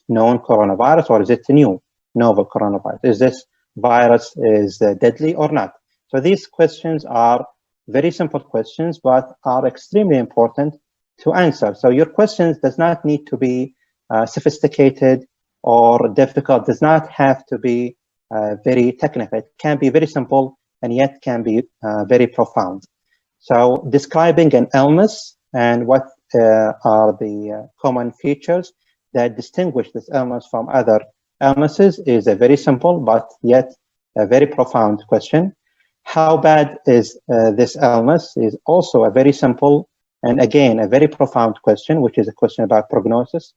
known coronavirus, or is it a new novel coronavirus? Is this virus deadly or not? So these questions are very simple questions, but are extremely important to answer. So your questions does not need to be sophisticated or difficult, does not have to be very technical. It can be very simple and yet can be very profound. So describing an illness and what are the common features that distinguish this illness from other illnesses is a very simple but yet a very profound question. How bad is this illness is also a very simple and again a very profound question, which is a question about prognosis.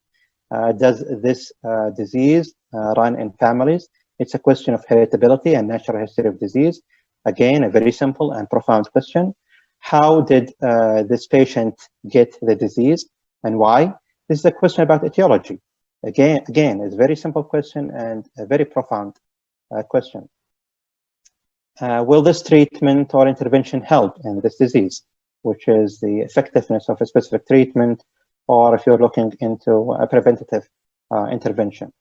Does this disease run in families? It's a question of heritability and natural history of disease. Again, a very simple and profound question. How did this patient get the disease and why? This is a question about etiology. Again, it's a very simple question and a very profound question. Will this treatment or intervention help in this disease, which is the effectiveness of a specific treatment, or if you're looking into a preventative intervention.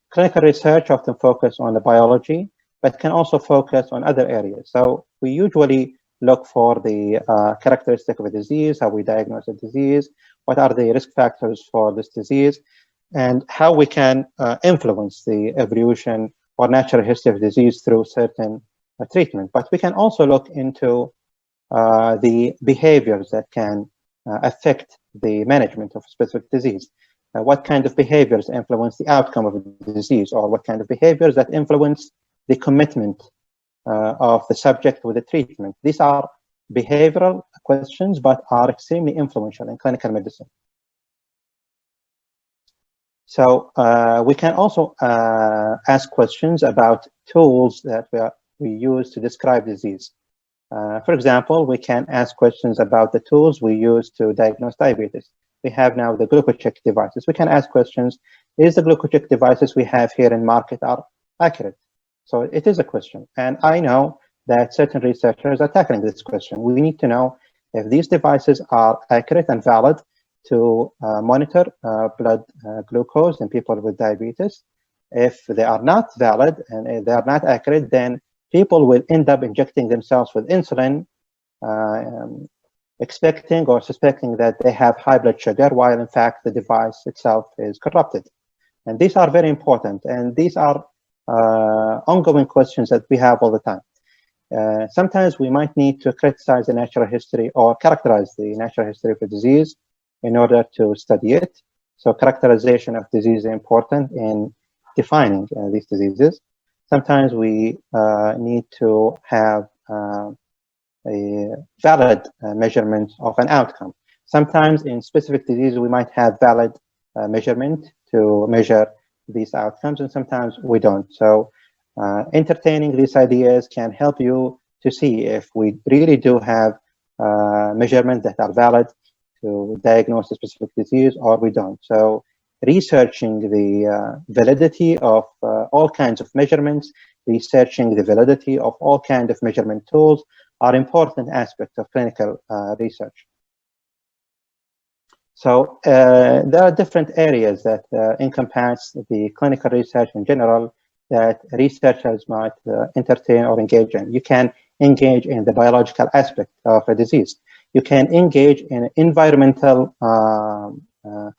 Clinical research often focus on the biology, but can also focus on other areas. So we usually look for the characteristic of a disease, how we diagnose a disease, what are the risk factors for this disease, and how we can influence the evolution or natural history of disease through certain treatment. But we can also look into the behaviors that can affect the management of a specific disease. What kind of behaviors influence the outcome of the disease, or what kind of behaviors that influence the commitment of the subject with the treatment. These are behavioral questions, but are extremely influential in clinical medicine. So we can also ask questions about tools that we use to describe disease. For example, we can ask questions about the tools we use to diagnose diabetes. We have now the GlucoCheck devices. We can ask questions, is the GlucoCheck devices we have here in market are accurate? So it is a question. And I know that certain researchers are tackling this question. We need to know if these devices are accurate and valid to monitor blood glucose in people with diabetes. If they are not valid and if they are not accurate, then people will end up injecting themselves with insulin, expecting or suspecting that they have high blood sugar, while in fact the device itself is corrupted. And these are very important, and these are ongoing questions that we have all the time. Sometimes we might need to criticize the natural history or characterize the natural history of a disease in order to study it. So characterization of disease is important in defining these diseases. Sometimes we need to have a valid measurement of an outcome. Sometimes in specific diseases, we might have valid measurement to measure these outcomes, and sometimes we don't. So entertaining these ideas can help you to see if we really do have measurements that are valid to diagnose a specific disease or we don't. So researching the validity of all kinds of measurements, researching the validity of all kinds of measurement tools are important aspects of clinical research. So there are different areas that encompass the clinical research in general that researchers might entertain or engage in. You can engage in the biological aspect of a disease. You can engage in environmental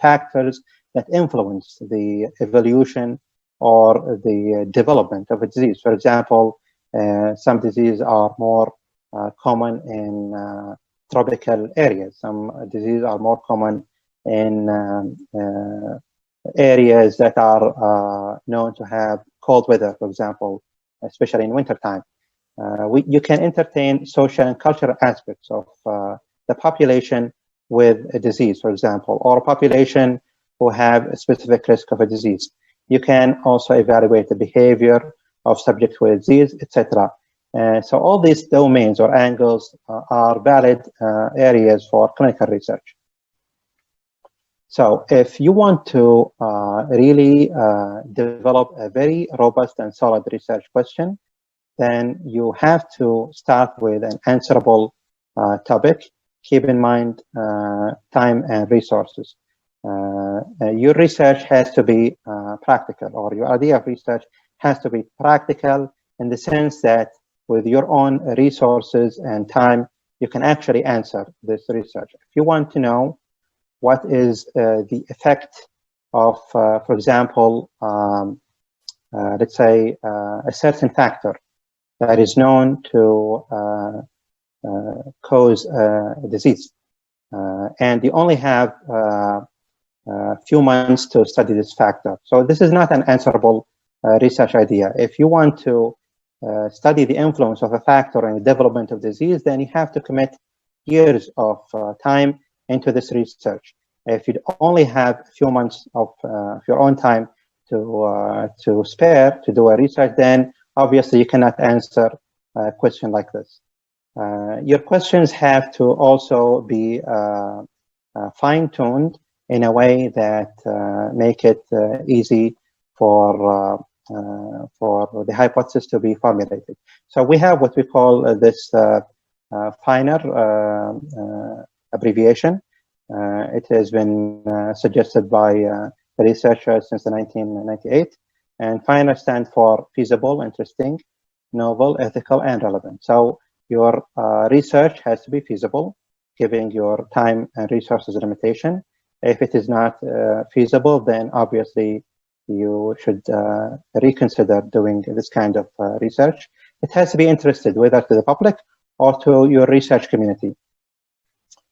factors that influence the evolution or the development of a disease. For example, some diseases are more common in tropical areas. Some diseases are more common in areas that are known to have cold weather, for example, especially in wintertime. You can entertain social and cultural aspects of the population with a disease, for example, or a population who have a specific risk of a disease. You can also evaluate the behavior of subjects with disease, etc. So all these domains or angles are valid areas for clinical research. So if you want to really develop a very robust and solid research question, then you have to start with an answerable topic. Keep in mind time and resources. Your research has to be practical, or your idea of research has to be practical in the sense that with your own resources and time, you can actually answer this research. If you want to know what is the effect of, for example, let's say a certain factor that is known to cause a disease, and you only have a few months to study this factor. So this is not an answerable research idea. If you want to study the influence of a factor in the development of disease, then you have to commit years of time into this research. If you only have a few months of your own time to spare to do a research, then obviously you cannot answer a question like this. Your questions have to also be fine-tuned in a way that make it easy for the hypothesis to be formulated. So we have what we call this FINER abbreviation. It has been suggested by the researchers since 1998. And FINER stands for feasible, interesting, novel, ethical, and relevant. So your research has to be feasible, given your time and resources limitation. If it is not feasible, then obviously you should reconsider doing this kind of research. It has to be interested, whether to the public or to your research community.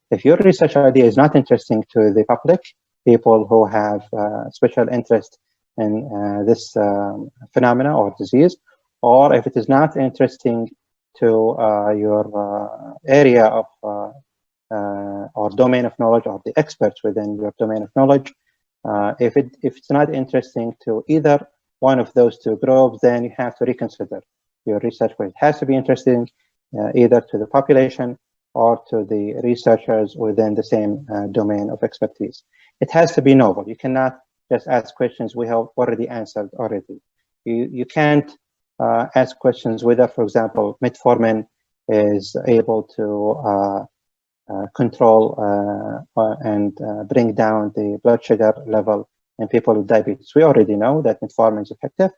If your research idea is not interesting to the public, people who have special interest in this phenomena or disease, or if it is not interesting to your area of or domain of knowledge, or the experts within your domain of knowledge, if it's not interesting to either one of those two groups, then you have to reconsider your research. It has to be interesting either to the population or to the researchers within the same domain of expertise. It has to be novel. You cannot just ask questions we have already answered already. You can't ask questions whether, for example, metformin is able to control and bring down the blood sugar level in people with diabetes. We already know that metformin is effective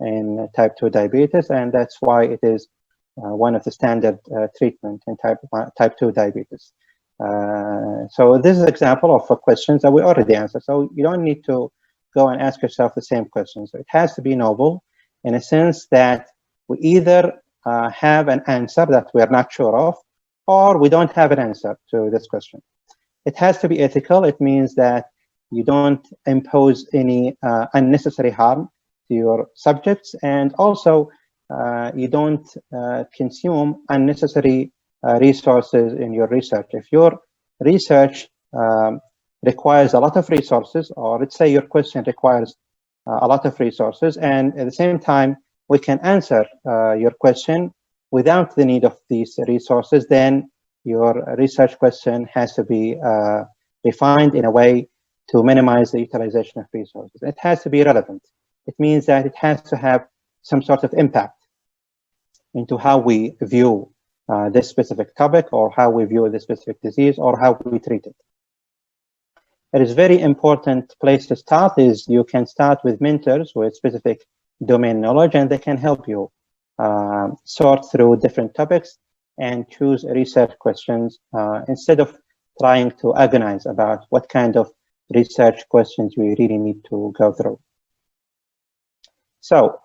in type 2 diabetes, and that's why it is one of the standard treatment in type 2 diabetes. So this is an example of questions that we already answered. So you don't need to go and ask yourself the same questions. So it has to be novel in a sense that we either have an answer that we are not sure of, or we don't have an answer to this question. It has to be ethical. It means that you don't impose any unnecessary harm to your subjects, and also you don't consume unnecessary resources in your research. If your research requires a lot of resources, or let's say your question requires a lot of resources, and at the same time we can answer your question without the need of these resources, then your research question has to be refined in a way to minimize the utilization of resources. It has to be relevant. It means that it has to have some sort of impact into how we view this specific topic, or how we view this specific disease, or how we treat it. It is very important place to start is you can start with mentors with specific domain knowledge, and they can help you sort through different topics and choose research questions instead of trying to agonize about what kind of research questions we really need to go through. So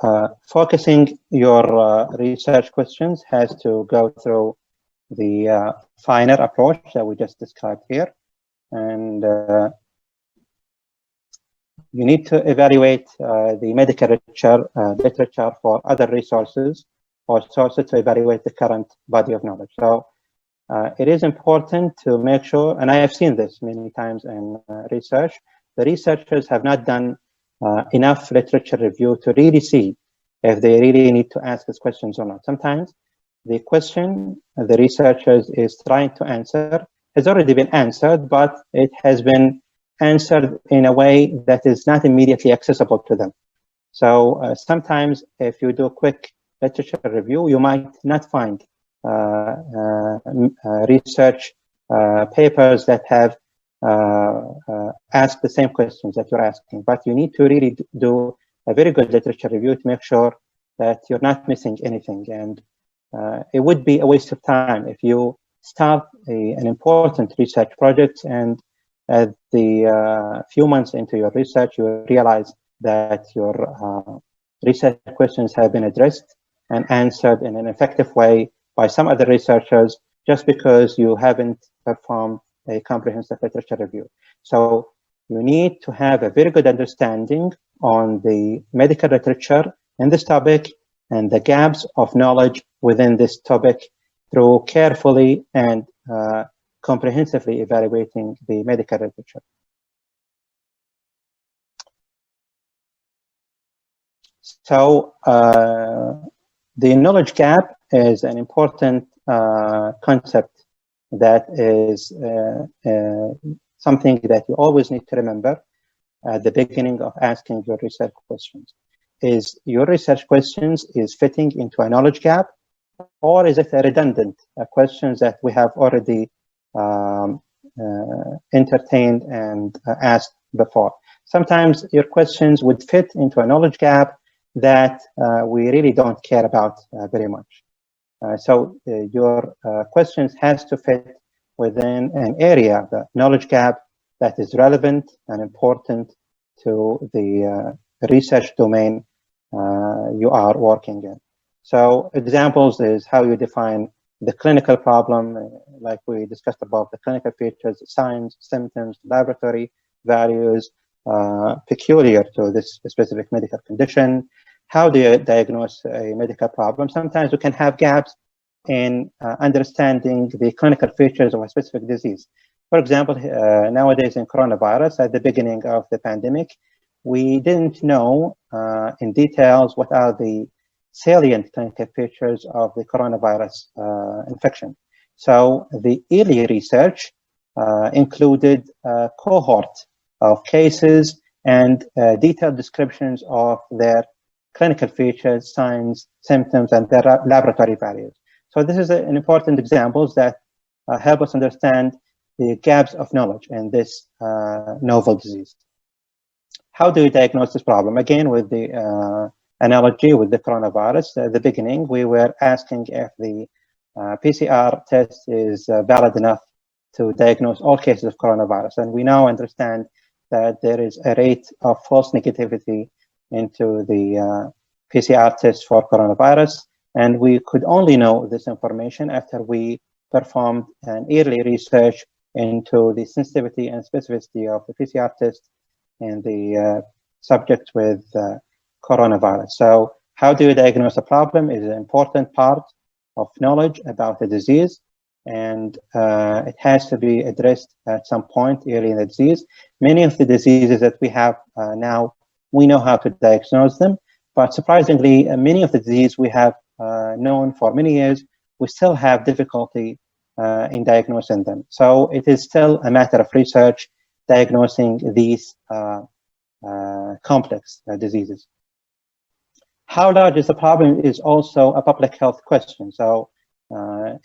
focusing your research questions has to go through the FINER approach that we just described here. And you need to evaluate the medical literature for other resources or sources to evaluate the current body of knowledge. So it is important to make sure, and I have seen this many times in research, the researchers have not done enough literature review to really see if they really need to ask these questions or not. Sometimes the question the researchers is trying to answer has already been answered, but it has been answered in a way that is not immediately accessible to them. So sometimes if you do a quick literature review, you might not find research papers that have asked the same questions that you're asking, but you need to really do a very good literature review to make sure that you're not missing anything. And it would be a waste of time if you start an important research project and at the few months into your research, you realize that your research questions have been addressed and answered in an effective way by some other researchers just because you haven't performed a comprehensive literature review. So you need to have a very good understanding on the medical literature in this topic and the gaps of knowledge within this topic through carefully and comprehensively evaluating the medical literature. So the knowledge gap is an important concept that is something that you always need to remember at the beginning of asking your research questions. Is your research questions is fitting into a knowledge gap, or is it a redundant questions that we have already entertained and asked before? Sometimes your questions would fit into a knowledge gap that we really don't care about very much. So your questions has to fit within an area, the knowledge gap, that is relevant and important to the research domain you are working in. So examples is how you define the clinical problem, like we discussed above, the clinical features, signs, symptoms, laboratory values peculiar to this specific medical condition. How do you diagnose a medical problem? Sometimes we can have gaps in understanding the clinical features of a specific disease. For example, nowadays in coronavirus, at the beginning of the pandemic, we didn't know in details what are the salient clinical features of the coronavirus infection. So the early research included a cohort of cases and detailed descriptions of their clinical features, signs, symptoms, and their laboratory values. So this is an important examples that help us understand the gaps of knowledge in this novel disease. How do we diagnose this problem? Again, with the analogy with the coronavirus, at the beginning, we were asking if the PCR test is valid enough to diagnose all cases of coronavirus. And we now understand that there is a rate of false negativity into the PCR test for coronavirus. And we could only know this information after we performed an early research into the sensitivity and specificity of the PCR test in the subject with coronavirus. So how do you diagnose a problem is an important part of knowledge about the disease, and it has to be addressed at some point early in the disease. Many of the diseases that we have now, we know how to diagnose them, but surprisingly, many of the diseases we have known for many years, we still have difficulty in diagnosing them. So it is still a matter of research diagnosing these complex diseases. How large is the problem is also a public health question. So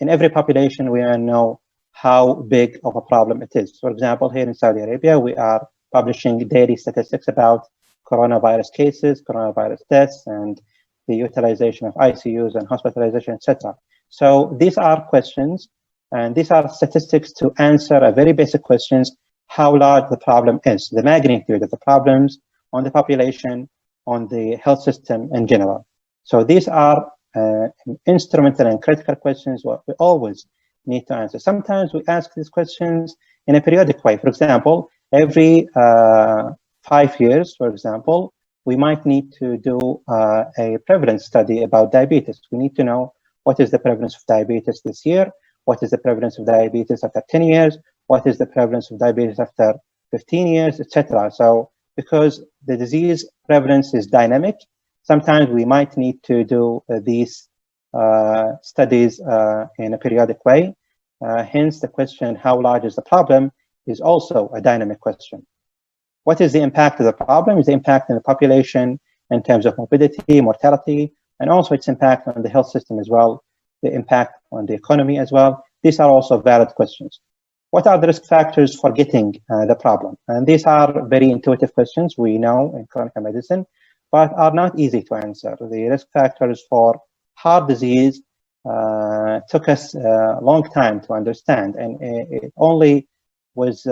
in every population, we know how big of a problem it is. For example, here in Saudi Arabia, we are publishing daily statistics about coronavirus cases, coronavirus deaths, and the utilization of ICUs and hospitalization, etc. So these are questions, and these are statistics to answer a very basic questions: how large the problem is, the magnitude of the problems on the population, on the health system in general. So these are instrumental and critical questions what we always need to answer. Sometimes we ask these questions in a periodic way. For example, every 5 years, for example, we might need to do a prevalence study about diabetes. We need to know what is the prevalence of diabetes this year, what is the prevalence of diabetes after 10 years, what is the prevalence of diabetes after 15 years, etc. So because the disease prevalence is dynamic, sometimes we might need to do these studies in a periodic way. Hence, the question, how large is the problem, is also a dynamic question. What is the impact of the problem? Is the impact in the population in terms of morbidity, mortality, and also its impact on the health system as well, the impact on the economy as well. These are also valid questions. What are the risk factors for getting the problem? And these are very intuitive questions we know in clinical medicine, but are not easy to answer. The risk factors for heart disease took us a long time to understand, and it only was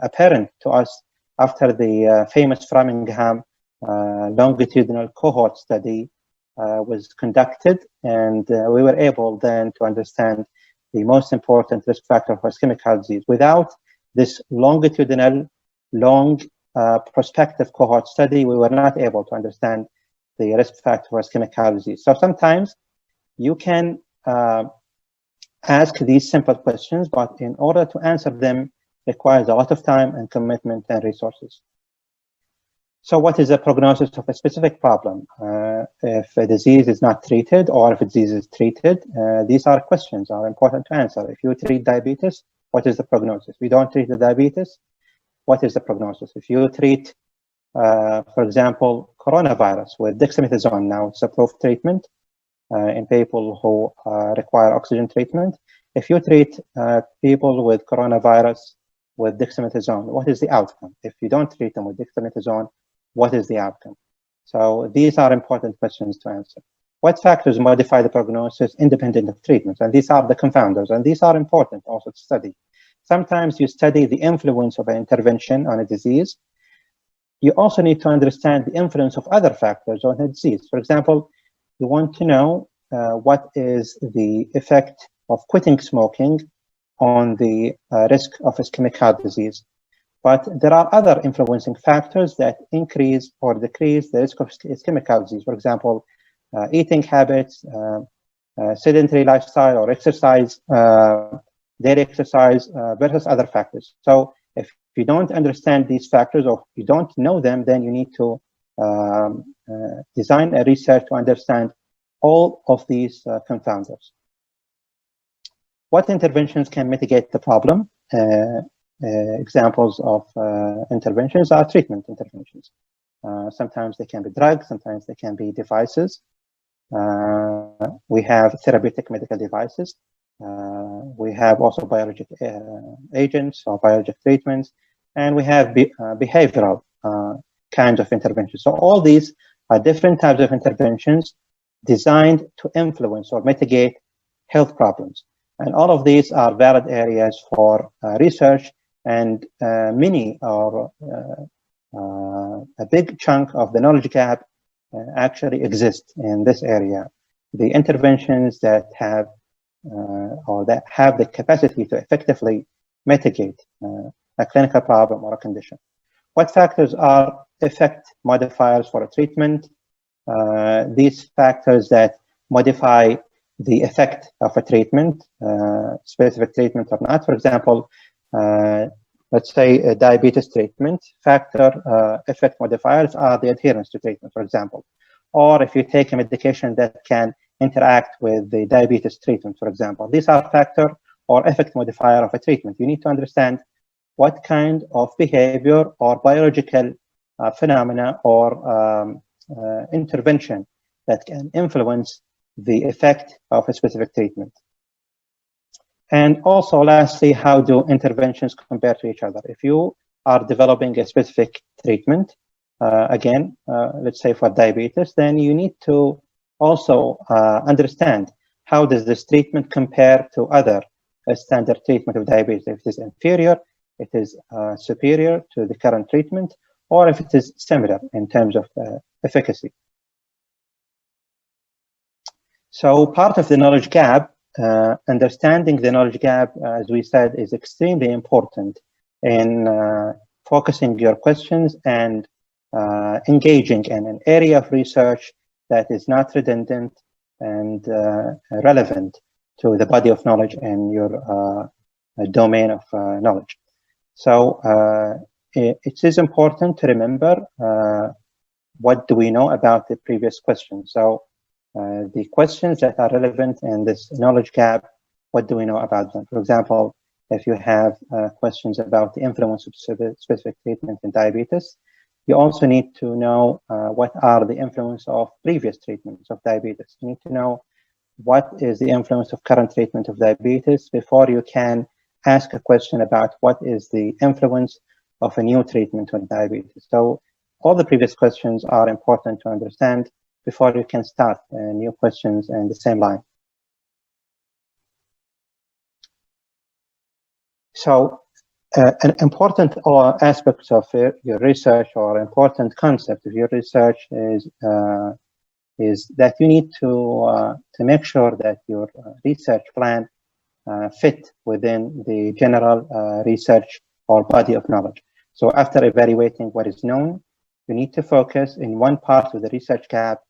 apparent to us after the famous Framingham longitudinal cohort study was conducted, and we were able then to understand the most important risk factor for ischemic heart disease. Without this longitudinal, long prospective cohort study, we were not able to understand the risk factor for ischemic heart disease. So sometimes you can ask these simple questions, but in order to answer them requires a lot of time and commitment and resources. So what is the prognosis of a specific problem? If a disease is not treated or if a disease is treated, these are questions are important to answer. If you treat diabetes, what is the prognosis? If you don't treat the diabetes, what is the prognosis? If you treat, for example, coronavirus with dexamethasone, now it's approved treatment in people who require oxygen treatment. If you treat people with coronavirus with dexamethasone, what is the outcome? If you don't treat them with dexamethasone, what is the outcome? So these are important questions to answer. What factors modify the prognosis independent of treatment? And these are the confounders, and these are important also to study. Sometimes you study the influence of an intervention on a disease. You also need to understand the influence of other factors on a disease. For example, you want to know what is the effect of quitting smoking on the risk of ischemic heart disease. But there are other influencing factors that increase or decrease the risk of ischemic heart disease. For example, eating habits, sedentary lifestyle or exercise, daily exercise versus other factors. So if you don't understand these factors or you don't know them, then you need to design a research to understand all of these confounders. What interventions can mitigate the problem? Examples of interventions are treatment interventions. Sometimes they can be drugs, sometimes they can be devices. We have therapeutic medical devices. We have also biologic agents or biologic treatments, and we have behavioral kinds of interventions. So all these are different types of interventions designed to influence or mitigate health problems. And all of these are valid areas for research, and many or a big chunk of the knowledge gap actually exists in this area. The interventions that have or that have the capacity to effectively mitigate a clinical problem or a condition. What factors are effect modifiers for a treatment? These factors that modify the effect of a treatment, specific treatment or not. For example, let's say a diabetes treatment, factor effect modifiers are the adherence to treatment, for example. Or if you take a medication that can interact with the diabetes treatment, for example. These are factor or effect modifier of a treatment. You need to understand what kind of behavior or biological phenomena or intervention that can influence the effect of a specific treatment. And also, lastly, how do interventions compare to each other? If you are developing a specific treatment, again, let's say for diabetes, then you need to also understand how does this treatment compare to other standard treatment of diabetes. If it is inferior, it is superior to the current treatment, or if it is similar in terms of efficacy. So part of the knowledge gap, understanding the knowledge gap, as we said, is extremely important in focusing your questions and engaging in an area of research that is not redundant and relevant to the body of knowledge and your domain of knowledge. So it is important to remember what do we know about the previous question. So the questions that are relevant in this knowledge gap, what do we know about them? For example, if you have questions about the influence of specific treatment in diabetes, you also need to know what are the influence of previous treatments of diabetes. You need to know what is the influence of current treatment of diabetes before you can ask a question about what is the influence of a new treatment on diabetes. So all the previous questions are important to understand before you can start new questions in the same line. So an important aspect of your research or important concept of your research is that you need to make sure that your research plan fit within the general research or body of knowledge. So after evaluating what is known, you need to focus in one part of the research gap,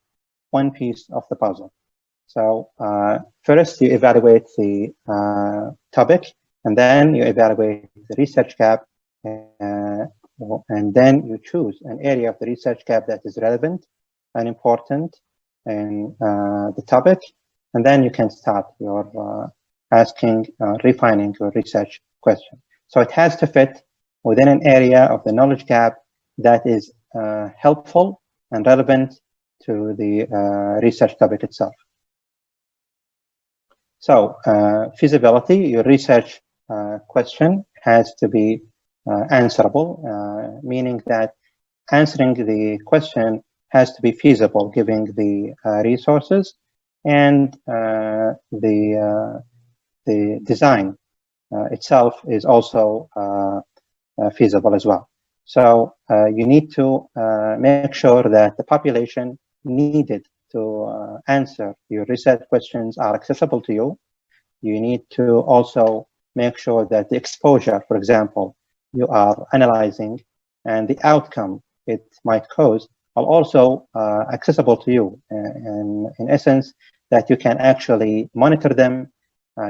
one piece of the puzzle. So first you evaluate the topic, and then you evaluate the research gap and then you choose an area of the research gap that is relevant and important in the topic, and then you can start your refining your research question. So it has to fit within an area of the knowledge gap that is helpful and relevant to the research topic itself. So feasibility, your research question has to be answerable, meaning that answering the question has to be feasible, given the resources and the design itself is also feasible as well. So you need to make sure that the population needed to answer your research questions are accessible to you. You need to also make sure that the exposure, for example, you are analyzing and the outcome it might cause are also accessible to you. And in essence, that you can actually monitor them,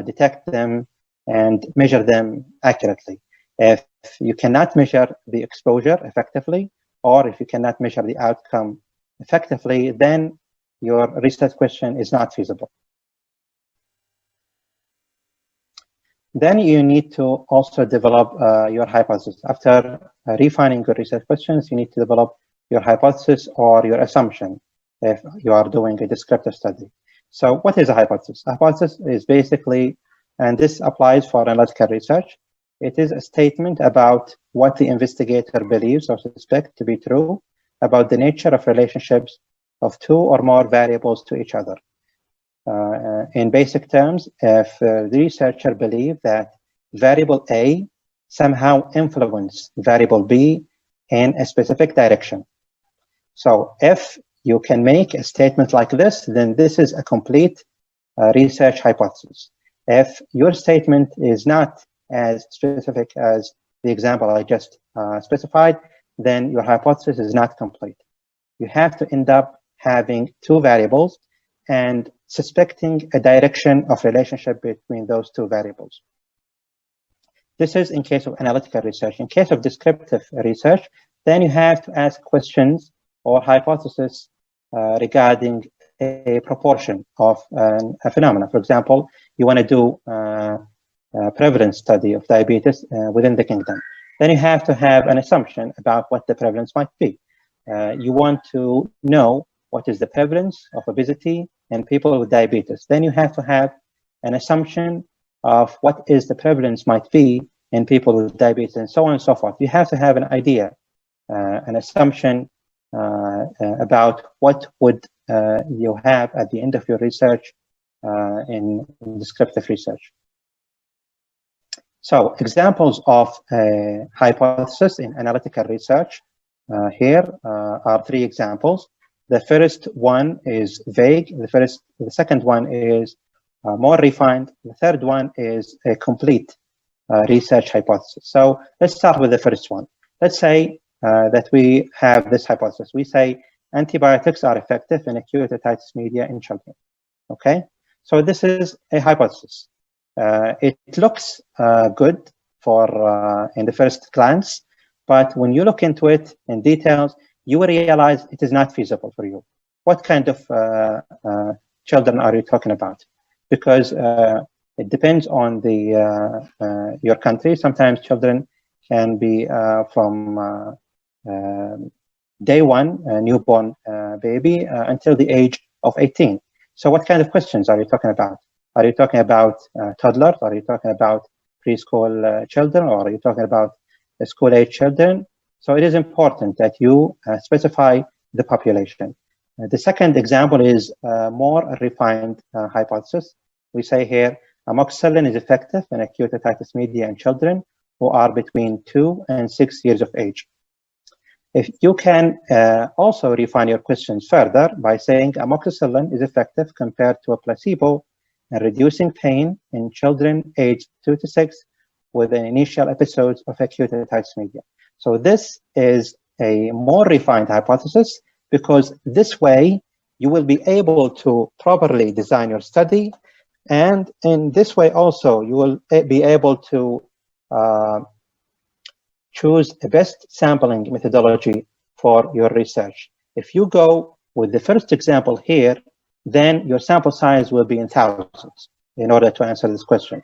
detect them, and measure them accurately. If you cannot measure the exposure effectively, or if you cannot measure the outcome effectively, then your research question is not feasible. Then you need to also develop your hypothesis. After refining your research questions, you need to develop your hypothesis or your assumption if you are doing a descriptive study. So what is a hypothesis? A hypothesis is basically, and this applies for analytical research, it is a statement about what the investigator believes or suspects to be true about the nature of relationships of two or more variables to each other. In basic terms, if the researcher believes that variable A somehow influences variable B in a specific direction. So if you can make a statement like this, then this is a complete research hypothesis. If your statement is not as specific as the example I just specified, then your hypothesis is not complete. You have to end up having two variables and suspecting a direction of relationship between those two variables. This is in case of analytical research. In case of descriptive research, then you have to ask questions or hypotheses regarding a proportion of a phenomenon. For example, you want to do a prevalence study of diabetes within the kingdom. Then you have to have an assumption about what the prevalence might be. You want to know what is the prevalence of obesity in people with diabetes. Then you have to have an assumption of what is the prevalence might be in people with diabetes, and so on and so forth. You have to have an idea, an assumption about what would you have at the end of your research in descriptive research. So examples of hypothesis in analytical research here are three examples. The first one is vague. The second one is more refined. The third one is a complete research hypothesis. So let's start with the first one. Let's say that we have this hypothesis. We say antibiotics are effective in acute otitis media in children. Okay, so this is a hypothesis. It looks good for in the first glance, but when you look into it in details, you will realize it is not feasible for you. What kind of children are you talking about? Because it depends on the your country. Sometimes children can be from day one, a newborn baby, until the age of 18. So what kind of questions are you talking about? Are you talking about toddlers? Are you talking about preschool children? Or are you talking about school-age children? So it is important that you specify the population. The second example is more refined hypothesis. We say here, amoxicillin is effective in acute otitis media in children who are between 2 and 6 years of age. If you can also refine your questions further by saying amoxicillin is effective compared to a placebo in reducing pain in children aged 2 to 6 with an initial episodes of acute otitis media. So this is a more refined hypothesis, because this way you will be able to properly design your study, and in this way also you will be able to choose the best sampling methodology for your research. If you go with the first example here, then your sample size will be in thousands in order to answer this question.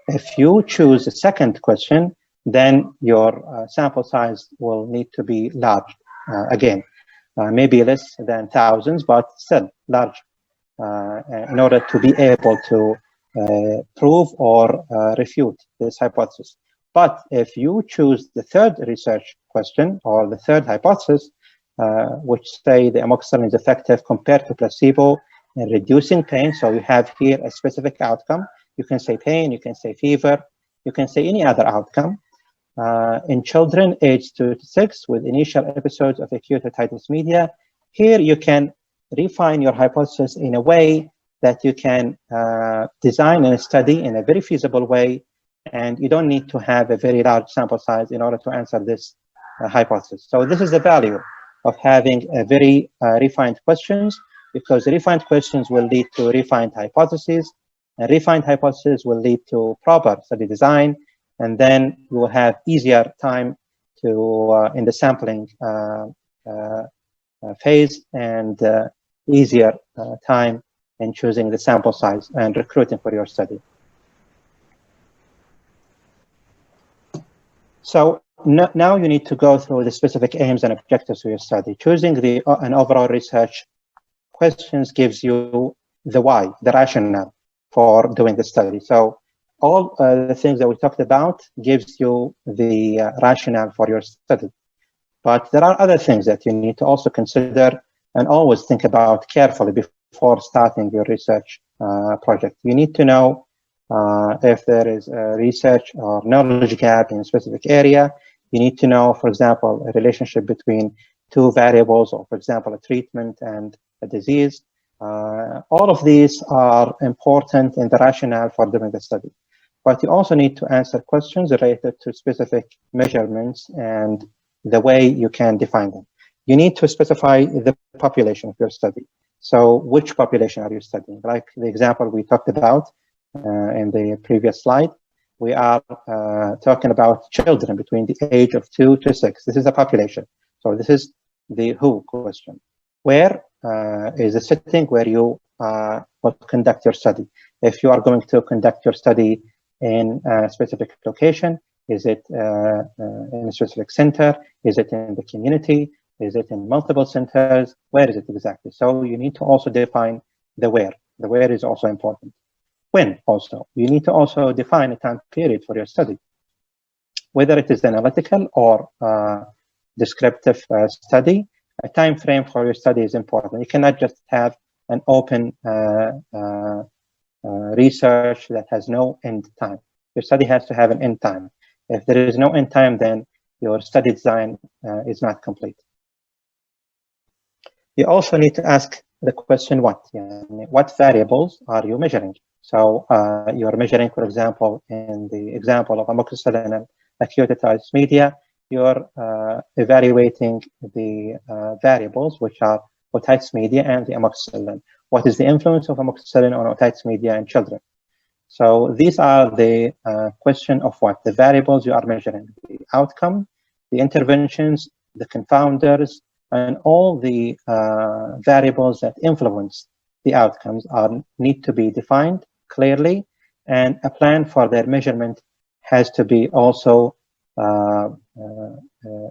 If you choose the second question, then your sample size will need to be large again, maybe less than thousands, but still large in order to be able to prove or refute this hypothesis. But if you choose the third research question or the third hypothesis, which say the amoxicillin is effective compared to placebo in reducing pain, so you have here a specific outcome. You can say pain, you can say fever, you can say any other outcome. In children aged 2 to 6 with initial episodes of acute otitis media, here you can refine your hypothesis in a way that you can design a study in a very feasible way, and you don't need to have a very large sample size in order to answer this hypothesis. So this is the value of having a very refined questions, because refined questions will lead to refined hypotheses, and refined hypotheses will lead to proper study design, and then you will have easier time to in the sampling phase, and easier time in choosing the sample size and recruiting for your study. So now you need to go through the specific aims and objectives of your study. Choosing an overall research questions gives you the why, the rationale for doing the study. So all the things that we talked about gives you the rationale for your study. But there are other things that you need to also consider and always think about carefully before starting your research project. You need to know if there is a research or knowledge gap in a specific area. You need to know, for example, a relationship between two variables, or for example, a treatment and a disease. All of these are important in the rationale for doing the study. But you also need to answer questions related to specific measurements and the way you can define them. You need to specify the population of your study. So which population are you studying? Like the example we talked about in the previous slide, we are talking about children between the age of 2 to 6. This is a population. So this is the who question. Where is the setting where you will conduct your study? If you are going to conduct your study in a specific location, is it in a specific center? Is it in the community? Is it in multiple centers? Where is it exactly? So you need to also define the where. The where is also important. When also, you need to also define a time period for your study, whether it is analytical or descriptive study. A time frame for your study is important. You cannot just have an open research that has no end time. Your study has to have an end time. If there is no end time, then your study design is not complete. You also need to ask the question what? What variables are you measuring? So you are measuring, for example, in the example of amoxicillin and acute otitis media, you're evaluating the variables, which are otitis media and the amoxicillin. What is the influence of amoxicillin on otitis media in children? So these are the question of what? The variables you are measuring, the outcome, the interventions, the confounders, and all the variables that influence the outcomes need to be defined clearly, and a plan for their measurement has to be also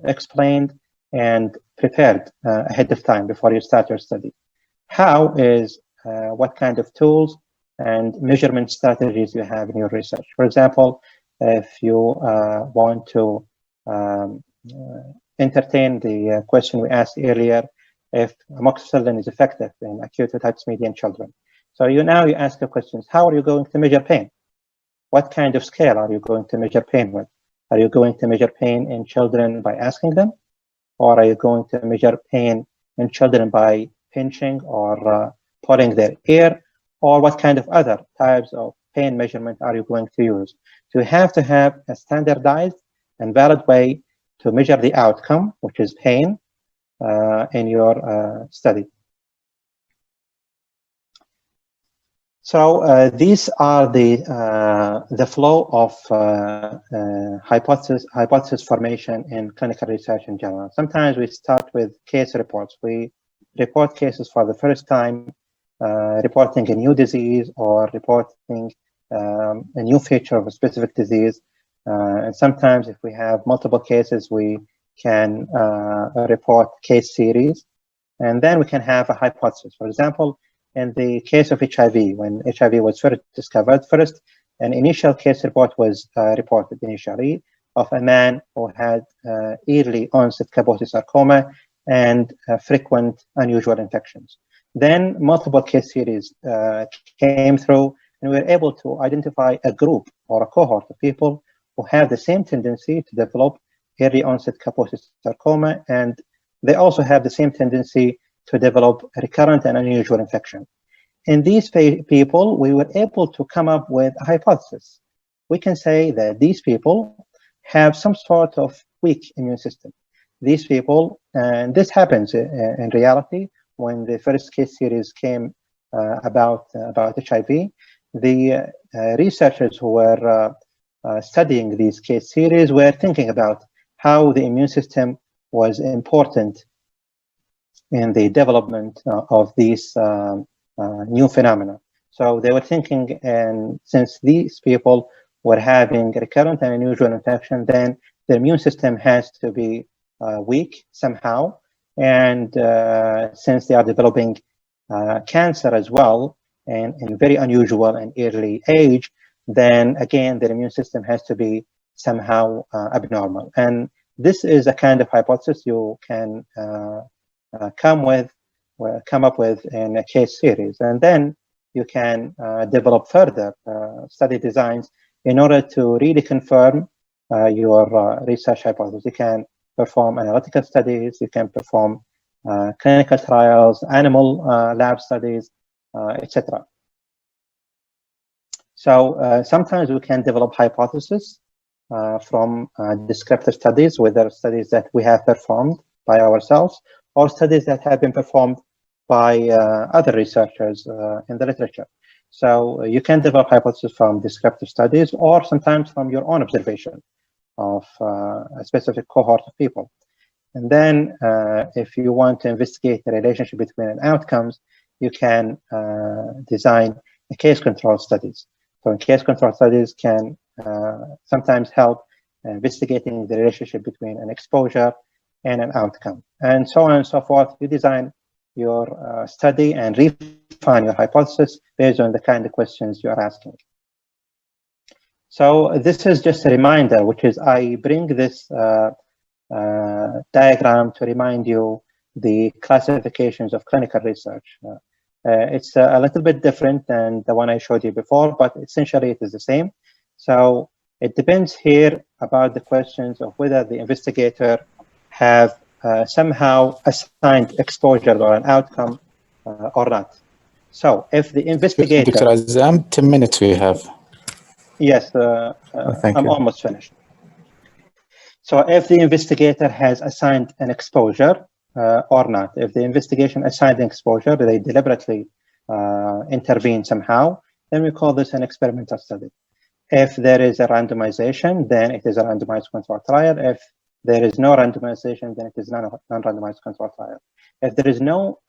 explained and prepared ahead of time before you start your study. How is what kind of tools and measurement strategies you have in your research. For example, if you want to entertain the question we asked earlier, if amoxicillin is effective in acute otitis media in children. So you ask the questions, how are you going to measure pain? What kind of scale are you going to measure pain with? Are you going to measure pain in children by asking them? Or are you going to measure pain in children by pinching or pulling their ear? Or what kind of other types of pain measurement are you going to use? So you have to have a standardized and valid way to measure the outcome, which is pain, in your study. So these are the flow of hypothesis formation in clinical research in general. Sometimes we start with case reports. We report cases for the first time, reporting a new disease or reporting a new feature of a specific disease. And sometimes if we have multiple cases, we can report case series. And then we can have a hypothesis. For example, in the case of HIV, when HIV was first discovered, an initial case report was reported initially of a man who had early onset Kaposi sarcoma and frequent unusual infections. Then multiple case series came through, and we were able to identify a group or a cohort of people who have the same tendency to develop early onset Kaposi sarcoma, and they also have the same tendency to develop recurrent and unusual infection. In these people, we were able to come up with a hypothesis. We can say that these people have some sort of weak immune system. These people, and this happens in reality, when the first case series came about HIV, the researchers who were studying these case series were thinking about how the immune system was important in the development of these new phenomena. So they were thinking, and since these people were having recurrent and unusual infection, then the immune system has to be weak somehow. And since they are developing cancer as well, and in very unusual and early age, then again, their immune system has to be somehow abnormal. And this is a kind of hypothesis you can come up with in a case series, and then you can develop further study designs in order to really confirm your research hypothesis. You can perform analytical studies, you can perform clinical trials, animal lab studies, etc. So sometimes we can develop hypotheses from descriptive studies, whether studies that we have performed by ourselves or studies that have been performed by other researchers in the literature. So you can develop hypotheses from descriptive studies or sometimes from your own observation of a specific cohort of people. And then if you want to investigate the relationship between outcomes, you can design a case control studies. So case control studies can sometimes help investigating the relationship between an exposure and an outcome, and so on and so forth. You design your study and refine your hypothesis based on the kind of questions you are asking. So this is just a reminder, which is I bring this diagram to remind you the classifications of clinical research. It's a little bit different than the one I showed you before, but essentially it is the same. So it depends here about the questions of whether the investigator have somehow assigned exposure or an outcome or not. So if the investigator... Dr. Azam, 10 minutes we have. Yes, I'm almost finished. So if the investigator has assigned an exposure or not, if the investigation assigned an exposure, they deliberately intervene somehow, then we call this an experimental study. If there is a randomization, then it is a randomized controlled trial. If there is no randomization, then it is non-randomized controlled trial. If there is no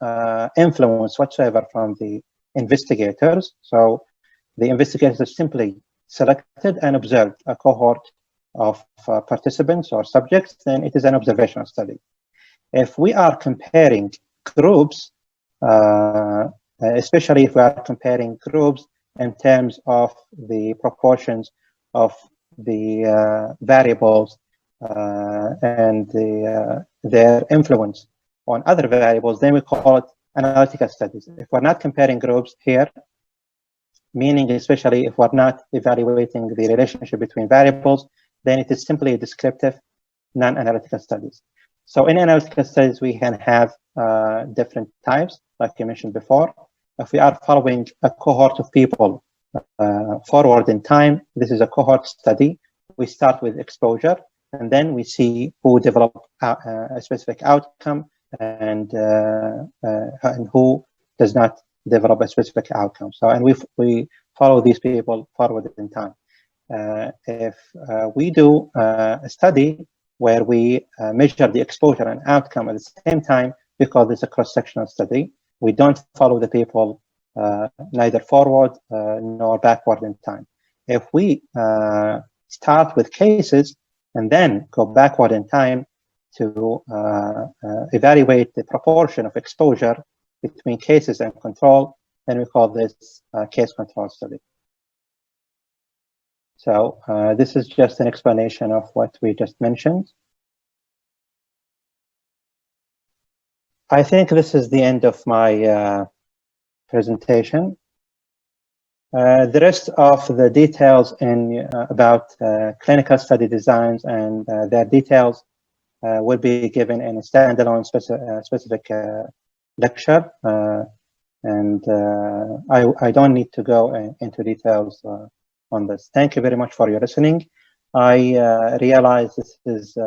influence whatsoever from the investigators, so the investigators simply selected and observed a cohort of participants or subjects, then it is an observational study. If we are comparing groups, especially if we are comparing groups in terms of the proportions of the variables and their influence on other variables, then we call it analytical studies. If we're not comparing groups here, meaning especially if we're not evaluating the relationship between variables, then it is simply a descriptive, non-analytical studies. So in analytical studies, we can have different types, like I mentioned before. If we are following a cohort of people forward in time, this is a cohort study. We start with exposure, and then we see who develop a specific outcome and who does not develop a specific outcome. So, and we follow these people forward in time. If we do a study where we measure the exposure and outcome at the same time, we call this a cross-sectional study. We don't follow the people neither forward nor backward in time. If we start with cases and then go backward in time to evaluate the proportion of exposure between cases and control, then we call this case control study. So this is just an explanation of what we just mentioned. I think this is the end of my presentation. The rest of the details about clinical study designs and their details will be given in a standalone specific lecture. And I don't need to go into details on this. Thank you very much for your listening. I realize this is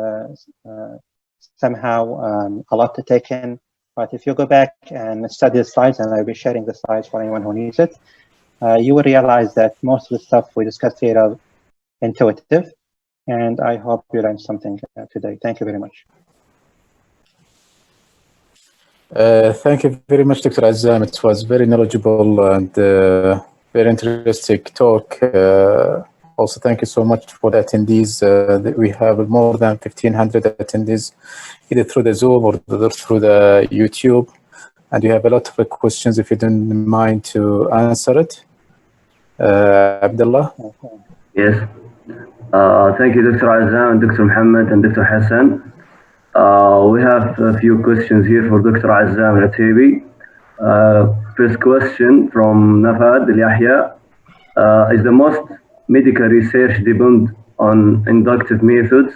somehow a lot to take in, but if you go back and study the slides, and I'll be sharing the slides for anyone who needs it, you will realize that most of the stuff we discussed here are intuitive, and I hope you learned something today. Thank you very much. Thank you very much, Dr. Azzam. It was very knowledgeable and very interesting talk. Also, thank you so much for the attendees. We have more than 1,500 attendees, either through the Zoom or through the YouTube. And you have a lot of questions, if you don't mind to answer it. Abdullah? Yes. Thank you, Dr. Azzam, and Dr. Mohammed, and Dr. Hassan. We have a few questions here for Dr. Azzam Al-Ataibi. First question from Nafad Al-Yahya. Is the most medical research depend on inductive methods?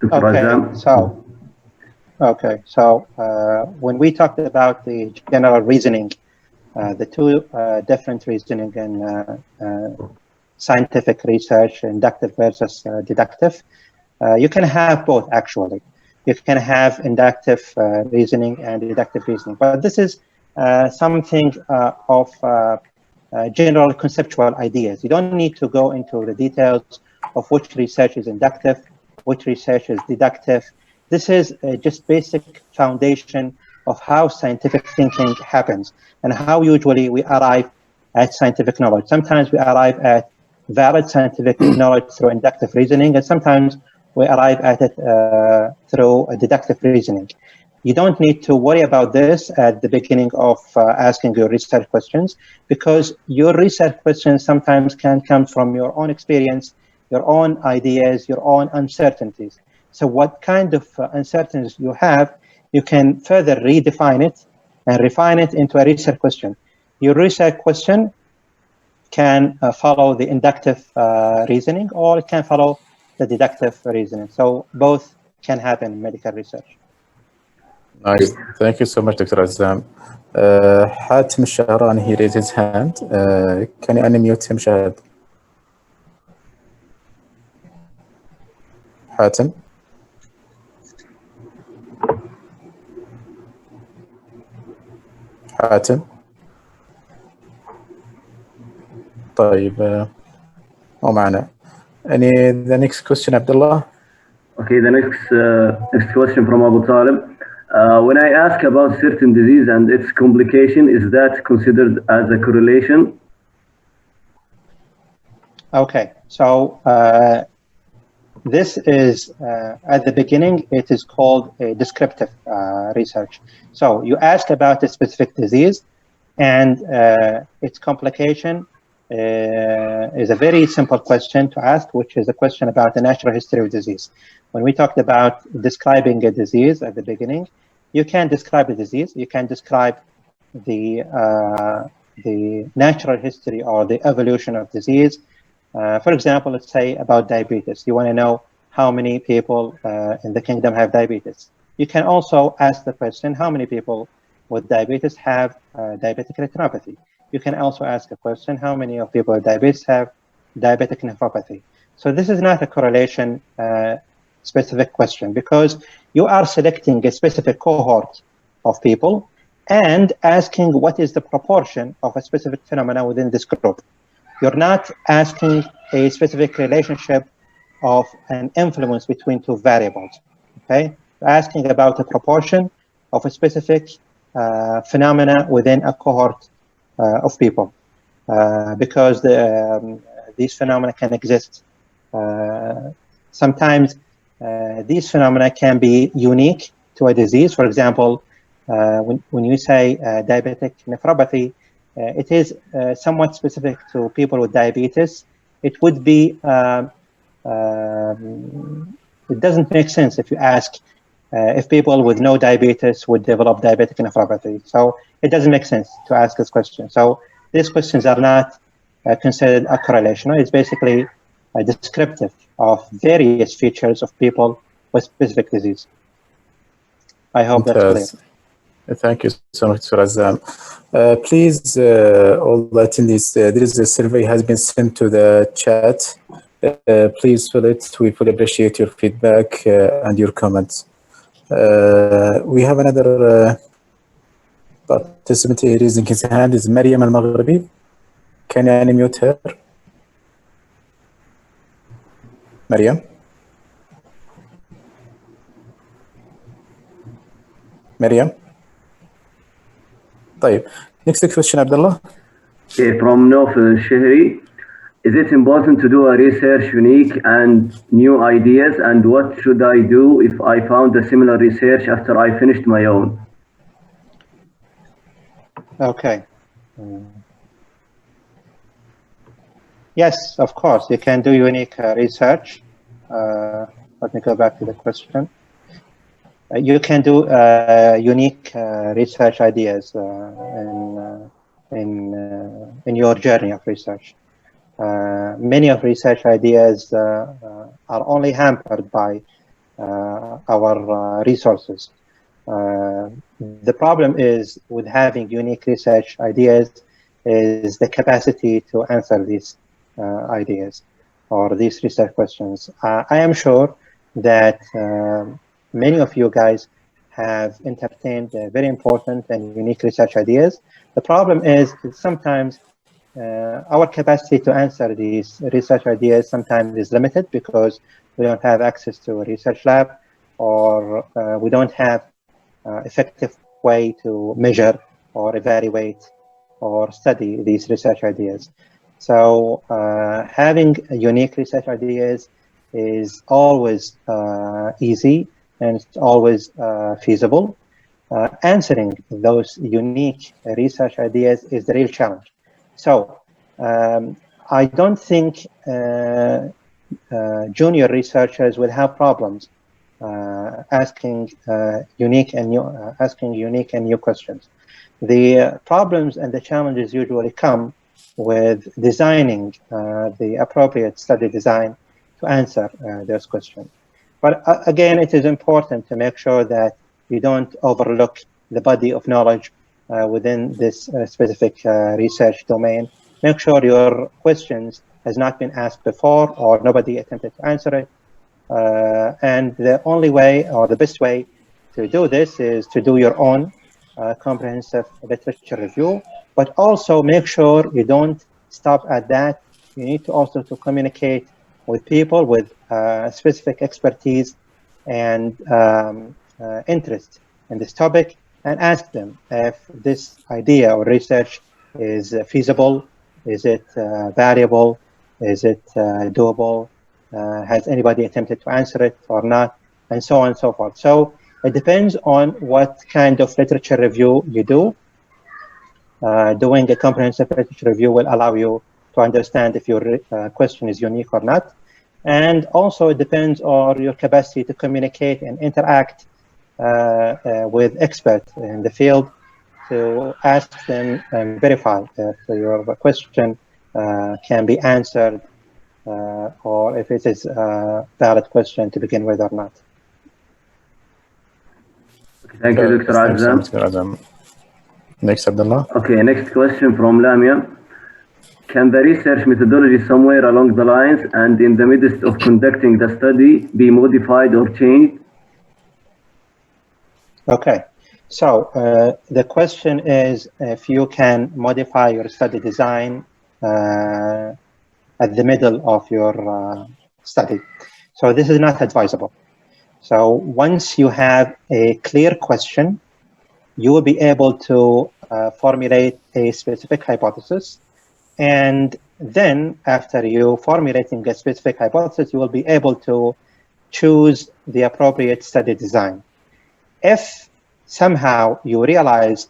Dr. Azzam? So when we talked about the general reasoning, the two different reasoning and scientific research, inductive versus deductive, you can have both actually. You can have inductive reasoning and deductive reasoning, but this is something of general conceptual ideas. You don't need to go into the details of which research is inductive, which research is deductive. This is just basic foundation of how scientific thinking happens and how usually we arrive at scientific knowledge. Sometimes we arrive at valid scientific knowledge through inductive reasoning, and sometimes we arrive at it through a deductive reasoning. You don't need to worry about this at the beginning of asking your research questions, because your research questions sometimes can come from your own experience, your own ideas, your own uncertainties. So what kind of uncertainties you have, you can further redefine it and refine it into a research question. Your research question can follow the inductive reasoning, or it can follow the deductive reasoning. So both can happen in medical research. Nice. Thank you so much, Dr. Azzam. Hatim Shahrani, he raised his hand. Can you unmute him, Shahad? Hatim? حاتم. طيب مو معنا. The next question, Abdullah. Okay, the next question from Abu Talib. When I ask about certain disease and its complication, is that considered as a correlation? Okay, so this is at the beginning, it is called a descriptive research. So you ask about a specific disease, and its complication is a very simple question to ask, which is a question about the natural history of disease. When we talked about describing a disease at the beginning, you can describe a disease, you can describe the natural history or the evolution of disease. For example, let's say about diabetes. You want to know how many people in the kingdom have diabetes. You can also ask the question, how many people with diabetes have diabetic retinopathy? You can also ask a question, how many of people with diabetes have diabetic nephropathy? So this is not a correlation specific question, because you are selecting a specific cohort of people, and asking what is the proportion of a specific phenomena within this group. You're not asking a specific relationship of an influence between two variables, okay? You're asking about a proportion of a specific phenomena within a cohort of people, because these phenomena can exist. Sometimes these phenomena can be unique to a disease. For example, when you say diabetic nephropathy, it is somewhat specific to people with diabetes. It would be, it doesn't make sense if you ask if people with no diabetes would develop diabetic nephropathy. So it doesn't make sense to ask this question. So these questions are not considered a correlation. It's basically descriptive of various features of people with specific disease. I hope that's clear. Thank you so much, Dr. Azzam. Please, all the attendees, there is a survey has been sent to the chat. Please fill it. We fully appreciate your feedback and your comments. We have another participant raising his hand. Is Mariam Al-Maghribi. Can you unmute her? Mariam? Mariam? طيب. Next question, Abdullah. Okay, from Nof Shehri. Is it important to do a research unique and new ideas? And what should I do if I found a similar research after I finished my own? Okay. Yes, of course, you can do unique research. Let me go back to the question. You can do unique research ideas in your journey of research. Many of research ideas are only hampered by our resources. The problem is with having unique research ideas is the capacity to answer these ideas or these research questions. I am sure that many of you guys have entertained very important and unique research ideas. The problem is that sometimes our capacity to answer these research ideas sometimes is limited because we don't have access to a research lab, or we don't have effective way to measure or evaluate or study these research ideas. So having unique research ideas is always easy and it's always feasible. Answering those unique research ideas is the real challenge. So I don't think junior researchers will have problems asking unique and new questions. The problems and the challenges usually come with designing the appropriate study design to answer those questions. But again, it is important to make sure that you don't overlook the body of knowledge within this specific research domain. Make sure your questions has not been asked before or nobody attempted to answer it. And the only way or the best way to do this is to do your own comprehensive literature review, but also make sure you don't stop at that. You need to also to communicate with people with specific expertise and interest in this topic, and ask them if this idea or research is feasible, is it variable, is it doable, has anybody attempted to answer it or not, and so on and so forth. So it depends on what kind of literature review you do. Doing a comprehensive literature review will allow you to understand if your question is unique or not. And also it depends on your capacity to communicate and interact with experts in the field to ask them and verify if your question can be answered or if it is a valid question to begin with or not. Thank you, Dr. Azzam. Next, Abdullah. Okay, next question from Lamia. Can the research methodology somewhere along the lines and in the midst of conducting the study be modified or changed? Okay. So the question is if you can modify your study design at the middle of your study. So this is not advisable. So once you have a clear question, you will be able to formulate a specific hypothesis. And then after you formulating a specific hypothesis, you will be able to choose the appropriate study design. If somehow you realize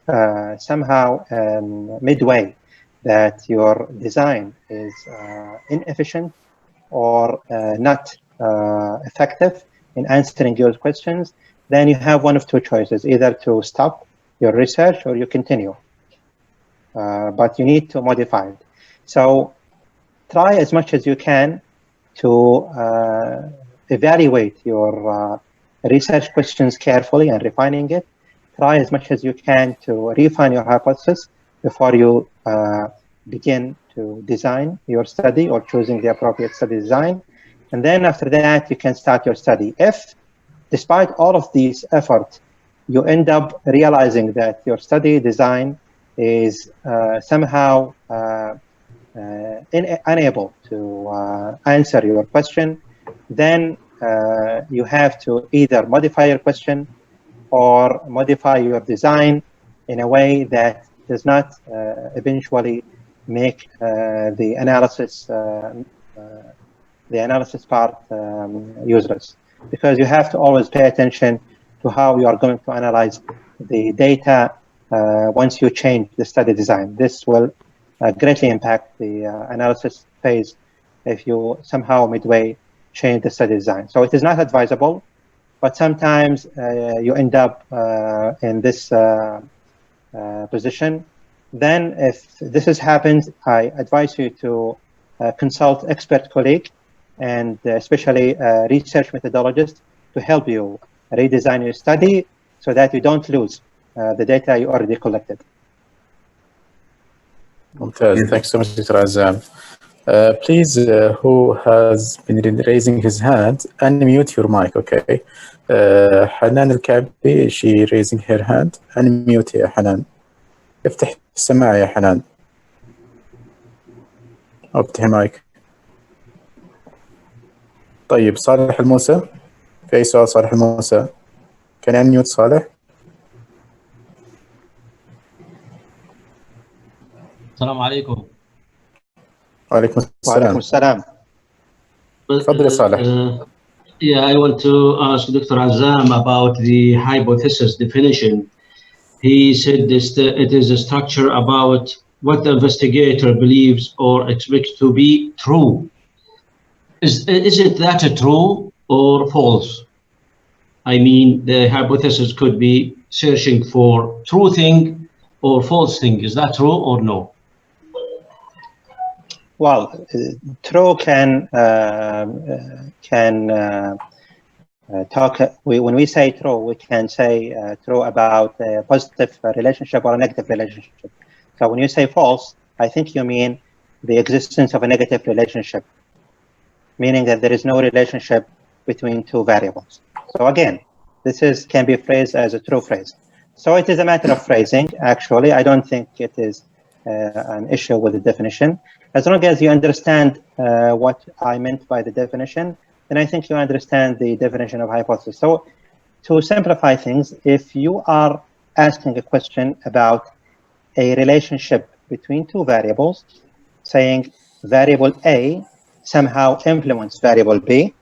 midway that your design is inefficient or not effective in answering your questions, then you have one of two choices, either to stop your research or you continue. But you need to modify it. So try as much as you can to evaluate your research questions carefully and refining it. Try as much as you can to refine your hypothesis before you begin to design your study or choosing the appropriate study design. And then after that, you can start your study. If, despite all of these efforts, you end up realizing that your study design is somehow unable to answer your question, then you have to either modify your question or modify your design in a way that does not eventually make the analysis part useless. Because you have to always pay attention to how you are going to analyze the data once you change the study design. This will greatly impact the analysis phase if you somehow midway change the study design. So it is not advisable, but sometimes you end up in this position. Then if this happens, I advise you to consult expert colleague and especially research methodologist to help you redesign your study so that you don't lose the data you already collected. Mumtaz. Thanks so much, Dr. Azzam. Please, who has been raising his hand, unmute your mic, okay? Hanan Al-Kabi, is she raising her hand? Unmute يا حنان. افتح السماعة يا حنان. افتح المايك. طيب صالح الموسى. في أي سؤال صالح الموسى؟ Can you unmute صالح؟ السلام عليكم. وعليكم وعليكم السلام. السلام. تفضل يا صالح. Yeah, I want to ask Dr. Azzam about the hypothesis definition. He said this, it is a structure about what the investigator believes or expects to be true. Is it that true or false? I mean, the hypothesis could be searching for true thing or false thing. Is that true or no? Well, true can talk. When we say true, we can say true about a positive relationship or a negative relationship. So when you say false, I think you mean the existence of a negative relationship, meaning that there is no relationship between two variables. So again, this can be phrased as a true phrase. So it is a matter of phrasing. Actually, I don't think it is an issue with the definition. As long as you understand what I meant by the definition, then I think you understand the definition of hypothesis. So to simplify things, if you are asking a question about a relationship between two variables, saying variable A somehow influenced variable B,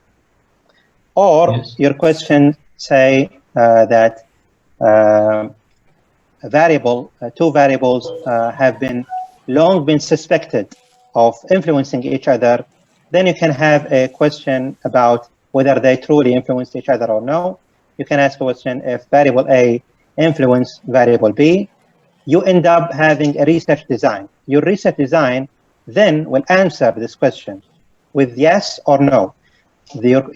or Yes. your question say that two variables have long been suspected of influencing each other, then you can have a question about whether they truly influenced each other or no. You can ask a question if variable A influenced variable B. You end up having a research design. Your research design then will answer this question with yes or no.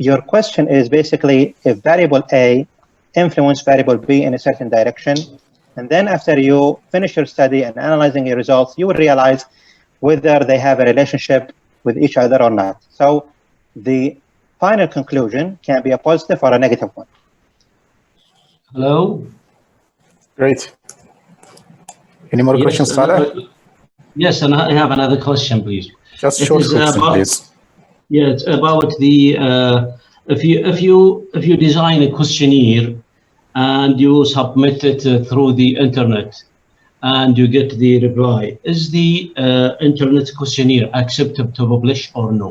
Your question is basically if variable A influenced variable B in a certain direction, and then after you finish your study and analyzing your results, you will realize whether they have a relationship with each other or not. So the final conclusion can be a positive or a negative one. Hello? Great. Any more questions, Saleh? Yes, and I have another question, please. Just It short is question, about- please. Yeah, it's about the if you design a questionnaire and you submit it through the internet and you get the reply, is the internet questionnaire accepted to publish or no?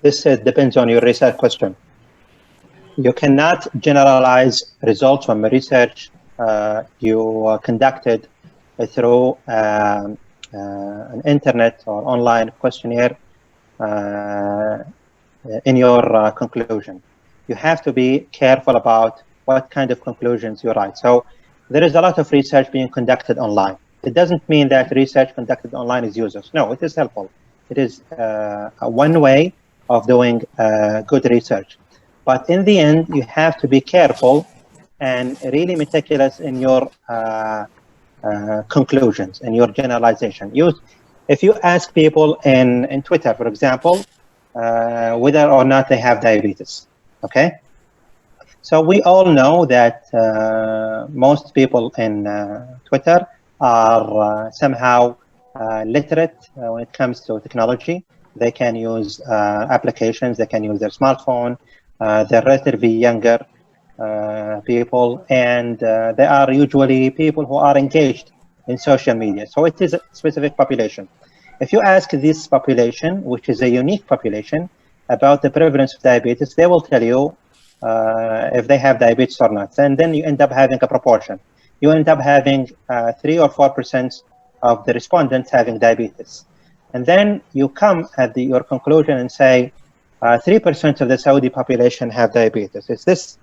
This depends on your research question. You cannot generalize results from research you conducted through an internet or online questionnaire in your conclusion. You have to be careful about what kind of conclusions you write. So there is a lot of research being conducted online. It doesn't mean that research conducted online is useless. No, it is helpful. It is one way of doing good research. But in the end, you have to be careful and really meticulous in your conclusions and your generalization. If you ask people in Twitter, for example, whether or not they have diabetes, okay? So we all know that most people in Twitter are somehow literate when it comes to technology. They can use applications, they can use their smartphone, they're relatively younger people, and they are usually people who are engaged in social media. So it is a specific population. If you ask this population, which is a unique population, about the prevalence of diabetes, they will tell you if they have diabetes or not. And then you end up having a proportion. You end up having 3 or 4% of the respondents having diabetes. And then you come at your conclusion and say 3% of the Saudi population have diabetes. Is this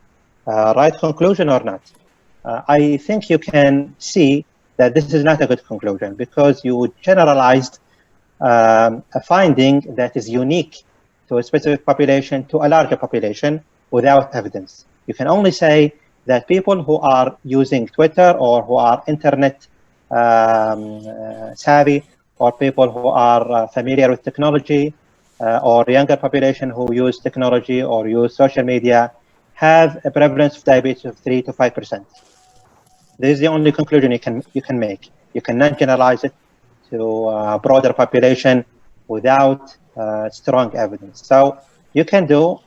right conclusion or not? I think you can see that this is not a good conclusion because you generalized a finding that is unique to a specific population to a larger population without evidence. You can only say that people who are using Twitter or who are internet savvy or people who are familiar with technology or younger population who use technology or use social media have a prevalence of diabetes of 3 to 5%. This is the only conclusion you can make. You cannot generalize it to a broader population without strong evidence. So you can do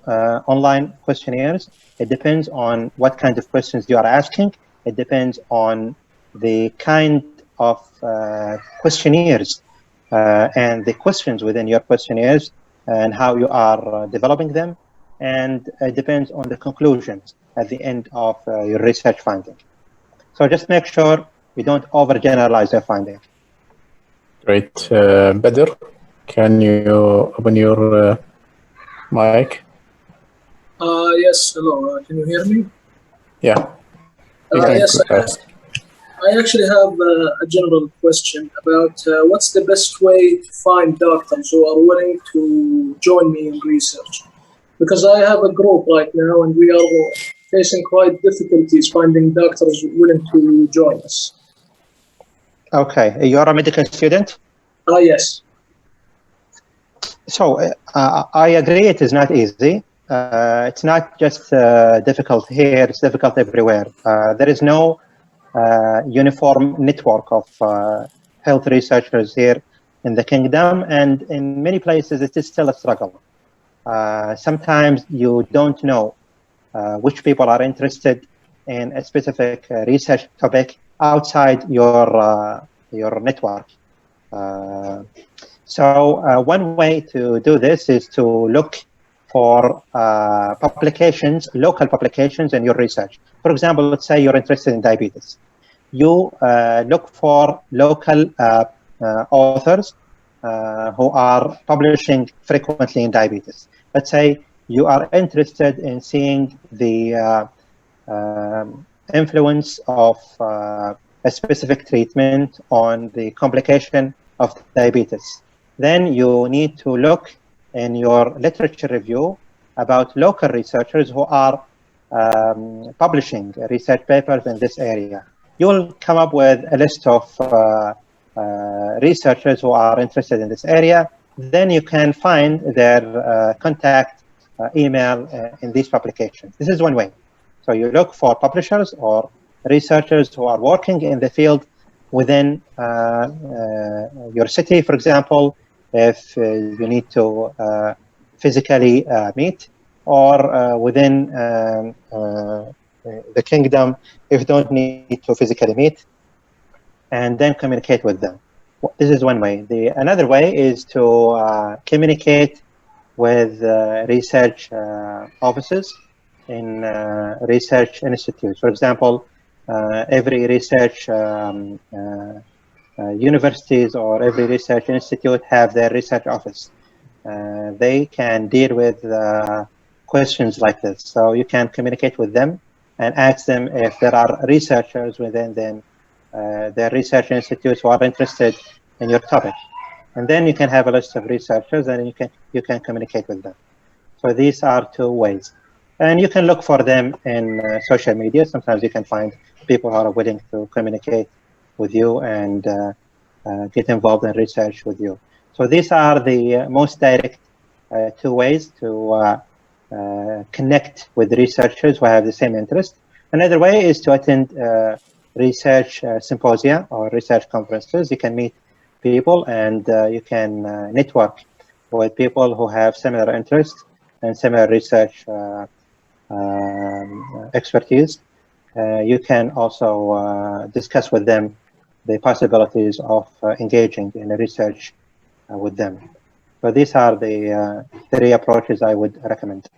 online questionnaires. It depends on what kind of questions you are asking. It depends on the kind of questionnaires and the questions within your questionnaires and how you are developing them. And it depends on the conclusions at the end of your research finding. So just make sure you don't overgeneralize your finding. Great. Badr, can you open your mic? Yes, hello. Can you hear me? Yeah. You can Yes, I actually have a general question about what's the best way to find doctors who are willing to join me in research. Because I have a group right now and we are facing quite difficulties finding doctors willing to join us. Okay, you're a medical student? Yes. So I agree it is not easy. It's not just difficult here, it's difficult everywhere. There is no uniform network of health researchers here in the kingdom, and in many places it is still a struggle. Sometimes you don't know which people are interested in a specific research topic outside your network. So one way to do this is to look for publications, local publications in your research. For example, let's say you're interested in diabetes. You look for local authors who are publishing frequently in diabetes. Let's say you are interested in seeing the influence of a specific treatment on the complication of diabetes. Then you need to look in your literature review about local researchers who are publishing research papers in this area. You'll come up with a list of researchers who are interested in this area. Then you can find their contact email in these publications. This is one way. So you look for publishers or researchers who are working in the field within your city, for example, if you need to physically meet, or within the kingdom if you don't need to physically meet, and then communicate with them. This is one way. Another way is to communicate with research offices in research institutes. For example, every research universities or every research institute have their research office. They can deal with questions like this. So you can communicate with them and ask them if there are researchers within them, their research institutes who are interested in your topic. And then you can have a list of researchers and you can communicate with them. So these are two ways. And you can look for them in social media. Sometimes you can find people who are willing to communicate with you and get involved in research with you. So these are the most direct two ways to connect with researchers who have the same interest. Another way is to attend research symposia or research conferences. You can meet people and you can network with people who have similar interests and similar research expertise. You can also discuss with them the possibilities of engaging in a research with them. So these are the three approaches I would recommend.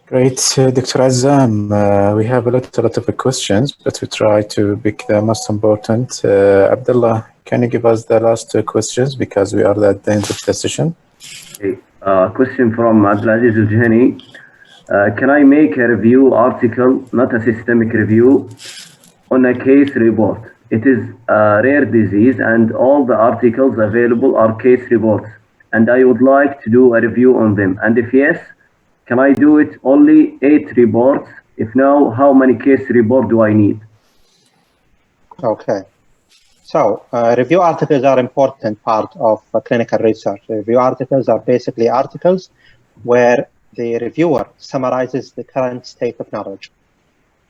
Great, Dr. Azzam. We have a lot of questions, but we try to pick the most important. Abdullah, can you give us the last two questions because we are at the end of the session? Okay. Question from Abdulaziz Al-Jahani. Can I make a review article, not a systemic review, on a case report? It is a rare disease and all the articles available are case reports, and I would like to do a review on them. And if yes, can I do it only 8 reports? If no, how many case reports do I need? Okay. So review articles are an important part of clinical research. Review articles are basically articles where the reviewer summarizes the current state of knowledge.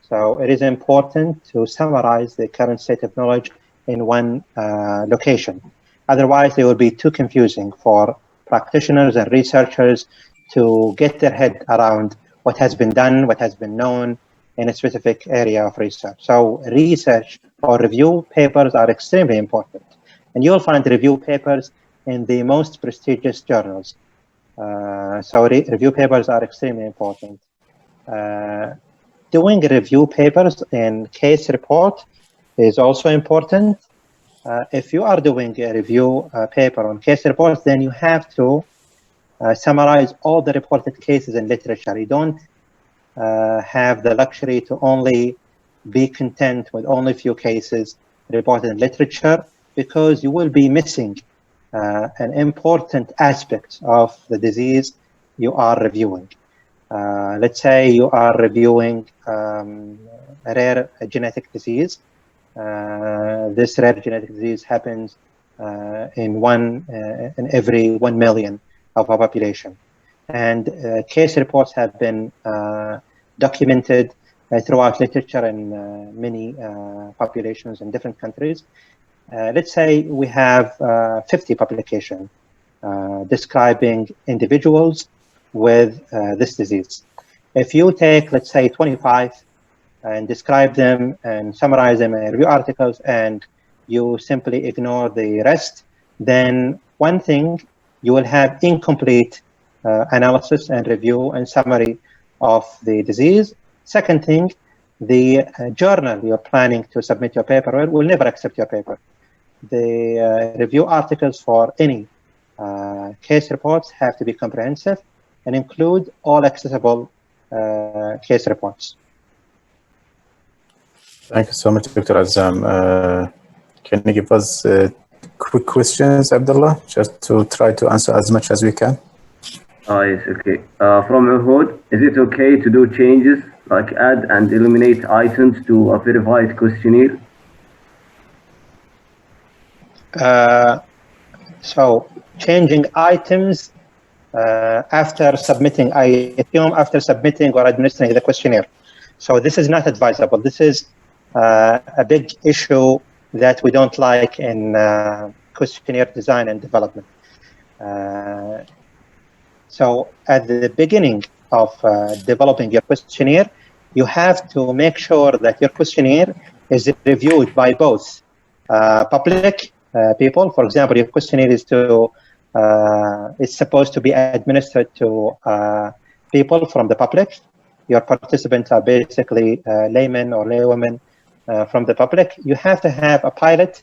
So it is important to summarize the current state of knowledge in one location. Otherwise, it will be too confusing for practitioners and researchers to get their head around what has been done, what has been known in a specific area of research. So research or review papers are extremely important. And you'll find review papers in the most prestigious journals. Review papers are extremely important. Doing review papers in case report is also important. If you are doing a review paper on case reports, then you have to summarize all the reported cases in literature. You don't have the luxury to only be content with only few cases reported in literature, because you will be missing an important aspect of the disease you are reviewing. Let's say you are reviewing a rare genetic disease. This rare genetic disease happens in every 1 million of our population. And case reports have been documented throughout literature in many populations in different countries. Let's say we have 50 publications describing individuals with this disease. If you take, let's say, 25 and describe them and summarize them in review articles, and you simply ignore the rest, then one thing, you will have incomplete analysis and review and summary of the disease. Second thing, the journal you're planning to submit your paper will never accept your paper. The review articles for any case reports have to be comprehensive and include all accessible case reports. Thank you so much, Dr. Azzam. Can you give us quick questions, Abdullah, just to try to answer as much as we can? Yes, okay. From Uhud, is it okay to do changes like add and eliminate items to a verified questionnaire? So changing items after submitting, I assume after submitting or administering the questionnaire. So this is not advisable. This is a big issue that we don't like in questionnaire design and development. So at the beginning of developing your questionnaire, you have to make sure that your questionnaire is reviewed by both public people. For example, your questionnaire is it's supposed to be administered to people from the public. Your participants are basically laymen or laywomen from the public. You have to have a pilot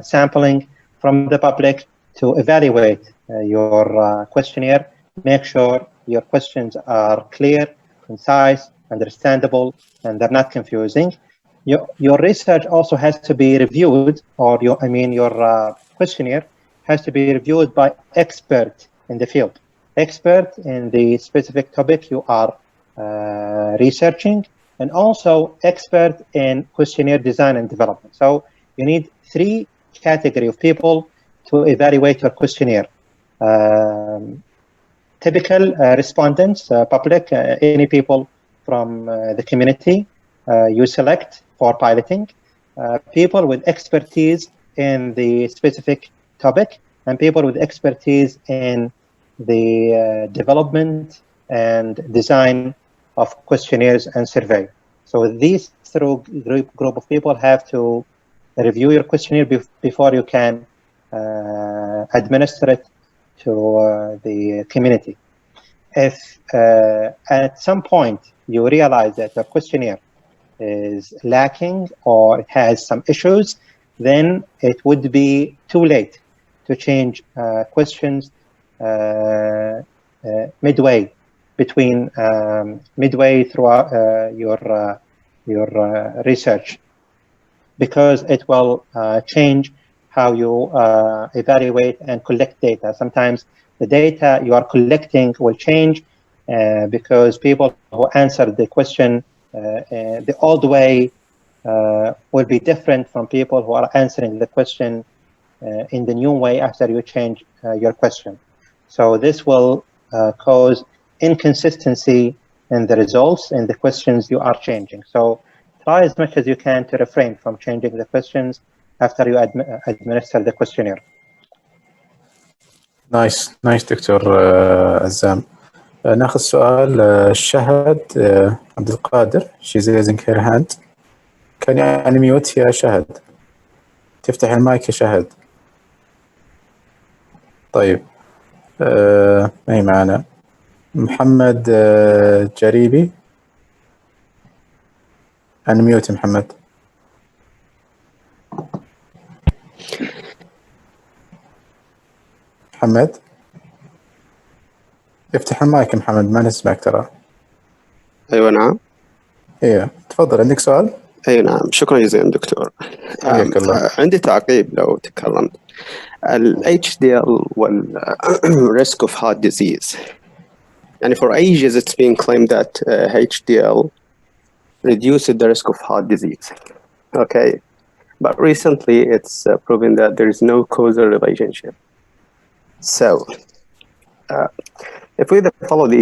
sampling from the public to evaluate your questionnaire, make sure your questions are clear, concise, understandable, and they're not confusing. Your research also has to be reviewed, or your questionnaire has to be reviewed by expert in the field, expert in the specific topic you are researching, and also expert in questionnaire design and development. So you need 3 categories of people to evaluate your questionnaire. Typical respondents, public, any people from the community you select for piloting, people with expertise in the specific topic, and people with expertise in the development and design of questionnaires and survey. So these group of people have to review your questionnaire before you can administer it to the community. If at some point you realize that your questionnaire is lacking or it has some issues, then it would be too late to change questions midway throughout your research, because it will change how you evaluate and collect data. Sometimes the data you are collecting will change because people who answered the question the old way will be different from people who are answering the question in the new way after you change your question. So this will cause inconsistency in the results and the questions you are changing. So try as much as you can to refrain from changing the questions after you administer the questionnaire. نايس دكتور عزام. ناخذ سؤال شهد عبد القادر. She's raising her hand. Can you unmute يا شهد؟ تفتح المايك يا شهد. طيب ما هي معنا. محمد جريبي. unmute محمد. محمد افتح المايك محمد، ما نسمعك ترى. ايوه نعم. ايوه تفضل، عندك سؤال؟ اي نعم، شكرا جزيلا دكتور. حياك الله. عندي تعقيب لو تكرمت. ال HDL وال risk of heart disease. يعني for ages it's been claimed that HDL reduces the risk of heart disease. Okay, but recently it's proven that there is no causal relationship. So if we follow the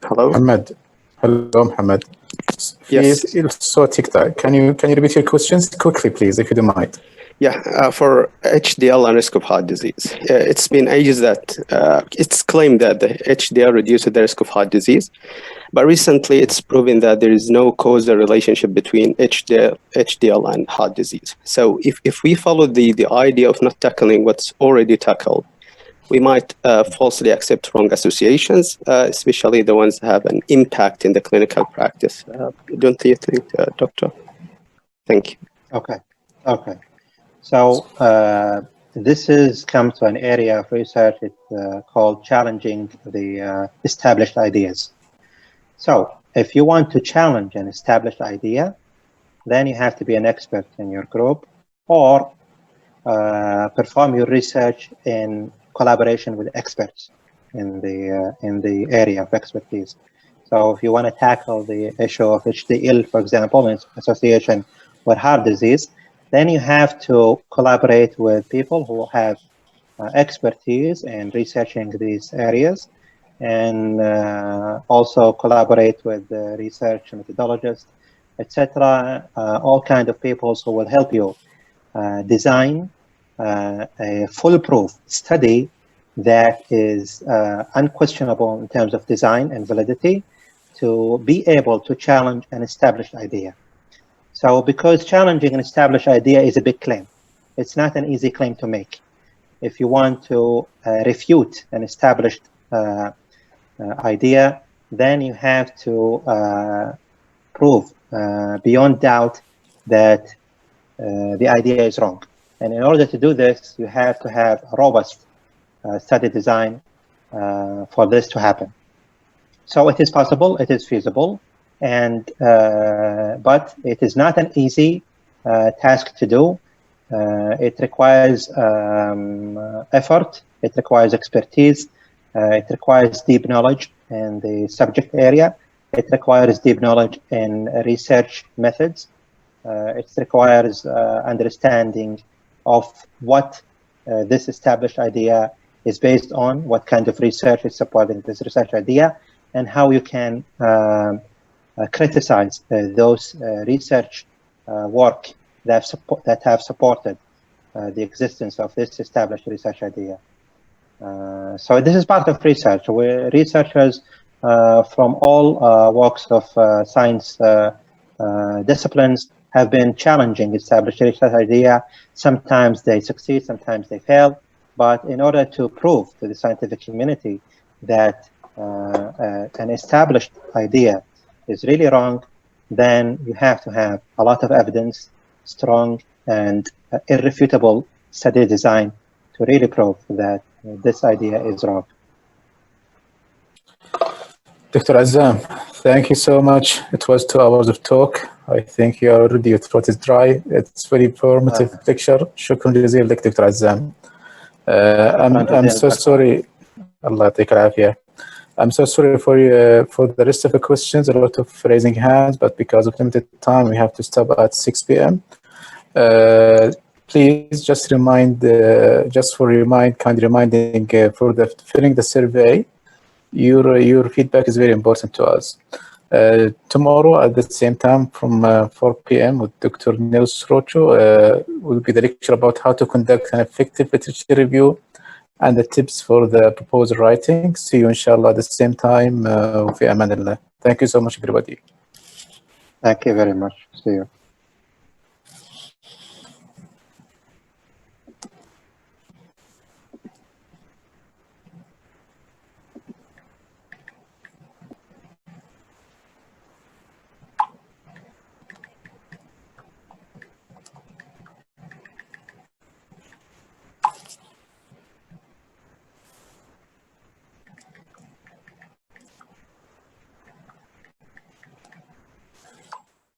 hello محمد. Yes. الصوت يقطع. Can you repeat your questions quickly please if you don't mind? Yeah, for HDL and risk of heart disease, it's been ages that it's claimed that the HDL reduces the risk of heart disease, but recently it's proven that there is no causal relationship between HDL and heart disease. So if we follow the idea of not tackling what's already tackled, we might falsely accept wrong associations, especially the ones that have an impact in the clinical practice. Don't you think, Doctor? Thank you. Okay. So this has come to an area of research called challenging the established ideas. So if you want to challenge an established idea, then you have to be an expert in your group or perform your research in collaboration with experts in the area of expertise. So if you want to tackle the issue of HDL, for example, in association with heart disease, then you have to collaborate with people who have expertise in researching these areas and also collaborate with research methodologists, etc. All kind of people who will help you design a foolproof study that is unquestionable in terms of design and validity, to be able to challenge an established idea. So because challenging an established idea is a big claim, it's not an easy claim to make. If you want to refute an established idea, then you have to prove beyond doubt that the idea is wrong. And in order to do this, you have to have a robust study design for this to happen. So it is possible, it is feasible, and but it is not an easy task to do. It requires effort, it requires expertise, it requires deep knowledge in the subject area, it requires deep knowledge in research methods, it requires understanding of what this established idea is based on, what kind of research is supporting this research idea, and how you can criticize those research work that have supported the existence of this established research idea. So this is part of research, where researchers from all walks of science disciplines have been challenging established research idea. Sometimes they succeed, sometimes they fail. But in order to prove to the scientific community that an established idea is really wrong, then you have to have a lot of evidence, strong and irrefutable study design to really prove that this idea is wrong. Dr. Azzam, thank you so much. It was 2 hours of talk. I think your throat is dry. It's very informative lecture. Shukran jazeelan lak, Dr. Azzam. I'm so sorry. Allah take العافية. I'm so sorry for the rest of the questions. A lot of raising hands, but because of limited time, we have to stop at 6 p.m. Please just kind reminding for filling the survey. Your feedback is very important to us. Tomorrow at the same time from 4 p.m. with Dr. Nils Rocho will be the lecture about how to conduct an effective literature review and the tips for the proposal writing. See you inshallah at the same time. Fi aman Allah. Thank you so much, everybody. Thank you very much. See you.